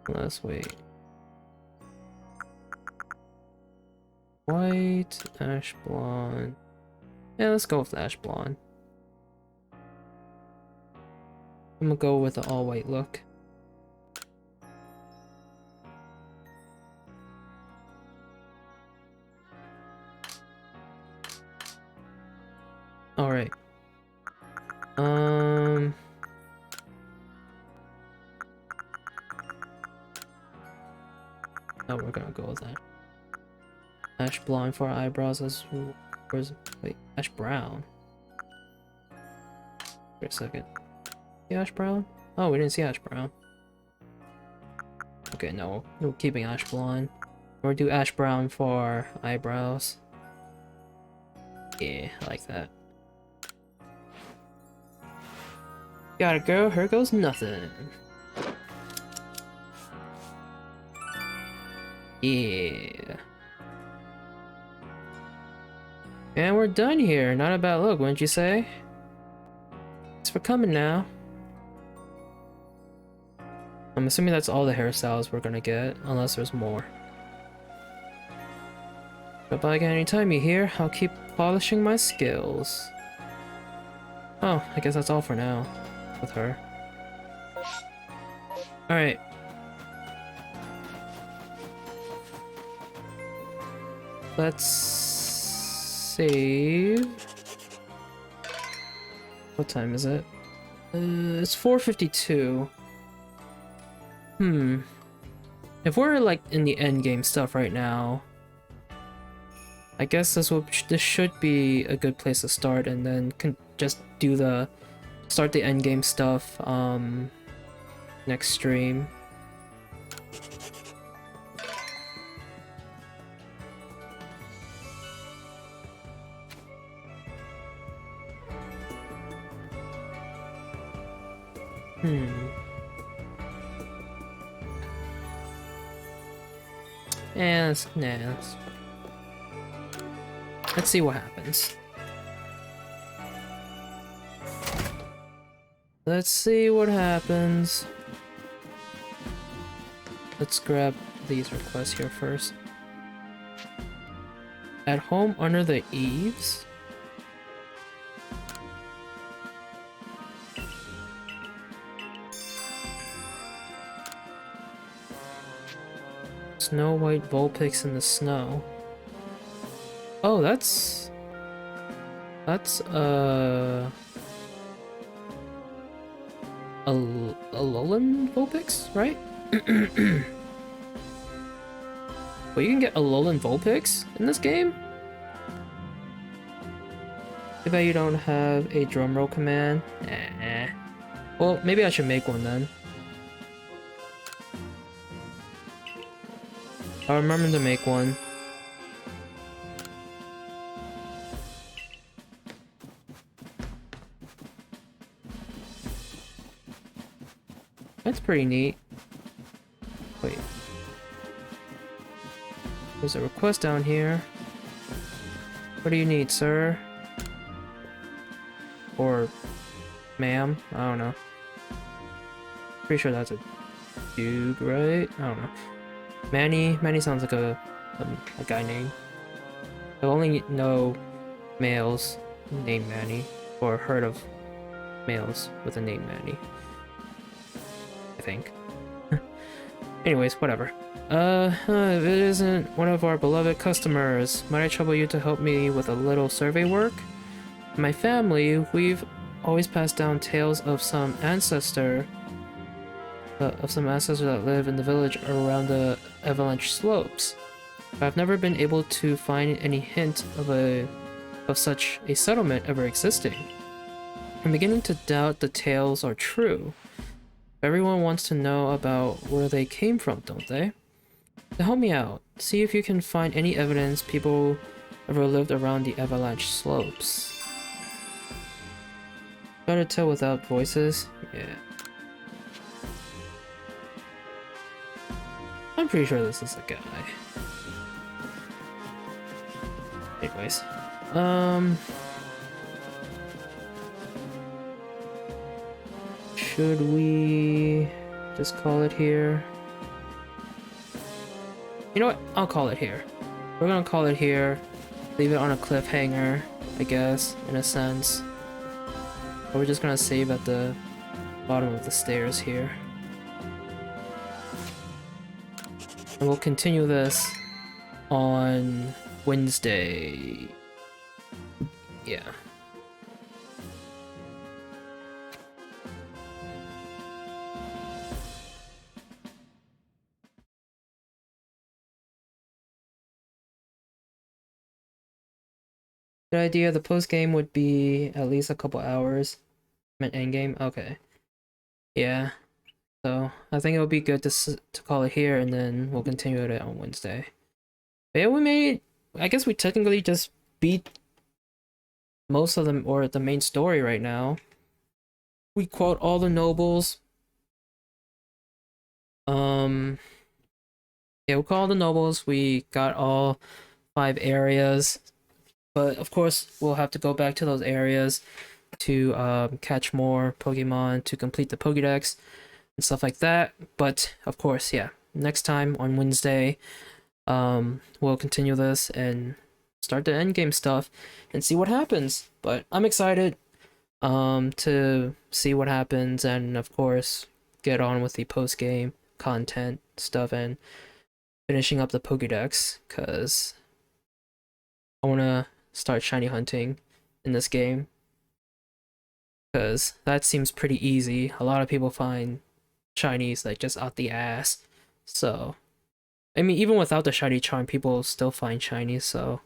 Let's wait. White, ash blonde. Yeah, let's go with the ash blonde. I'm gonna go with the all white look. Alright. Oh, we're gonna go with that. Ash blonde for eyebrows as where's wait, ash brown. Wait a second. See ash brown? Oh, we didn't see ash brown. Okay, no. No keeping ash blonde. Or do ash brown for eyebrows. Yeah, I like that. Gotta go, here goes nothing. Yeah. And we're done here. Not a bad look, wouldn't you say? Thanks for coming now. I'm assuming that's all the hairstyles we're gonna get, unless there's more. But by again anytime you hear, I'll keep polishing my skills. Oh, I guess that's all for now. With her. Alright. Let's save. What time is it? It's 4:52. If we're like in the end game stuff right now, I guess this should be a good place to start, and then can just do start the end game stuff next stream. Let's see what happens. Let's see what happens. Let's grab these requests here first. At home under the eaves? Snow White Vulpix in the snow. Oh, that's a Alolan Vulpix, right? Wait, you can get Alolan Vulpix in this game? I bet you don't have a drumroll command. Nah. Well, maybe I should make one then. I'll remember to make one. That's pretty neat. Wait. There's a request down here. What do you need, sir? Or ma'am? I don't know. Pretty sure that's a dude, right? I don't know. Manny sounds like a guy name. I only know males named Manny, or heard of males with a name Manny. I think. Anyways, whatever. If it isn't one of our beloved customers, might I trouble you to help me with a little survey work? In my family, we've always passed down tales of some ancestor that live in the village around the avalanche slopes. But I've never been able to find any hint of such a settlement ever existing. I'm beginning to doubt the tales are true. Everyone wants to know about where they came from, don't they? So help me out. See if you can find any evidence people ever lived around the avalanche slopes. Try to tell without voices? Yeah. I'm pretty sure this is a guy. Anyways. Should we just call it here? You know what? I'll call it here. We're gonna call it here. Leave it on a cliffhanger, I guess, in a sense. Or we're just gonna save at the bottom of the stairs here. And we'll continue this on Wednesday. Yeah. Good idea. The post game would be at least a couple hours. I meant end game. Okay. Yeah. So I think it would be good to call it here, and then we'll continue it on Wednesday. But yeah, we made. I guess we technically just beat most of them, or the main story right now. We quote all the nobles. Um. Yeah, we called the nobles. We got all 5 areas, but of course we'll have to go back to those areas to catch more Pokemon to complete the Pokédex and stuff like that. But of course, yeah, next time on Wednesday, we'll continue this and start the end game stuff and see what happens. But I'm excited to see what happens, and of course get on with the post game content stuff and finishing up the Pokédex, because I want to start shiny hunting in this game, because that seems pretty easy. A lot of people find shinies like just out the ass. So, I mean, even without the shiny charm, people still find shinies. So,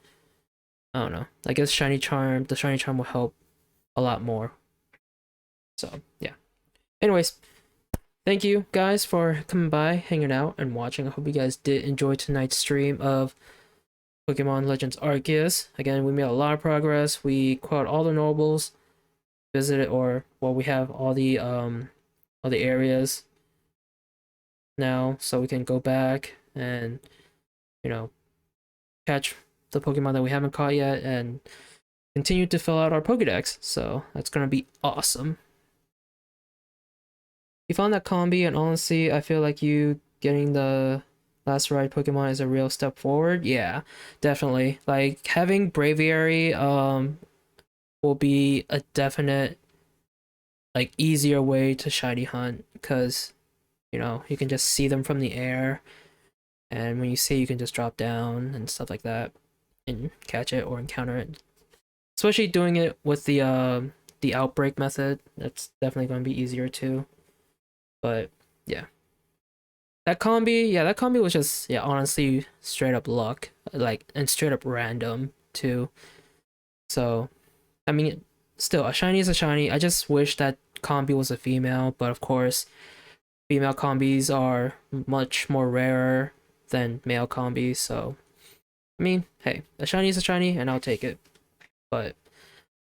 I don't know. I guess the shiny charm will help a lot more. So, yeah. Anyways, thank you guys for coming by, hanging out, and watching. I hope you guys did enjoy tonight's stream of Pokemon Legends Arceus. Again, we made a lot of progress. We caught all the nobles, visited, or well, we have all the areas now, so we can go back and catch the Pokemon that we haven't caught yet and continue to fill out our Pokédex. So that's gonna be awesome. You found that combi, and honestly, I feel like you getting the last ride Pokemon is a real step forward. Yeah, definitely. Like having Braviary will be a definite like easier way to shiny hunt, because you can just see them from the air, and when you see, you can just drop down and stuff like that and catch it or encounter it. Especially doing it with the outbreak method, that's definitely going to be easier too. But yeah, that combi was just, yeah, honestly straight up luck, like, and straight up random too. So I mean, still, a shiny is a shiny. I just wish that combi was a female, but of course female combis are much more rarer than male combis. So I mean, hey, a shiny is a shiny, and I'll take it. But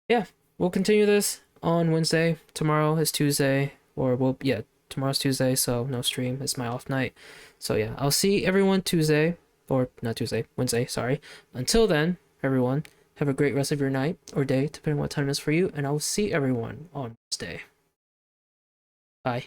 yeah, we'll continue this on Wednesday. Tomorrow is Tuesday, or yeah, tomorrow's Tuesday, so no stream. It's my off night. So yeah, I'll see everyone Tuesday, or not Tuesday, Wednesday, sorry. Until then, everyone, have a great rest of your night or day, depending on what time it is for you, and I'll see everyone on Wednesday. Bye.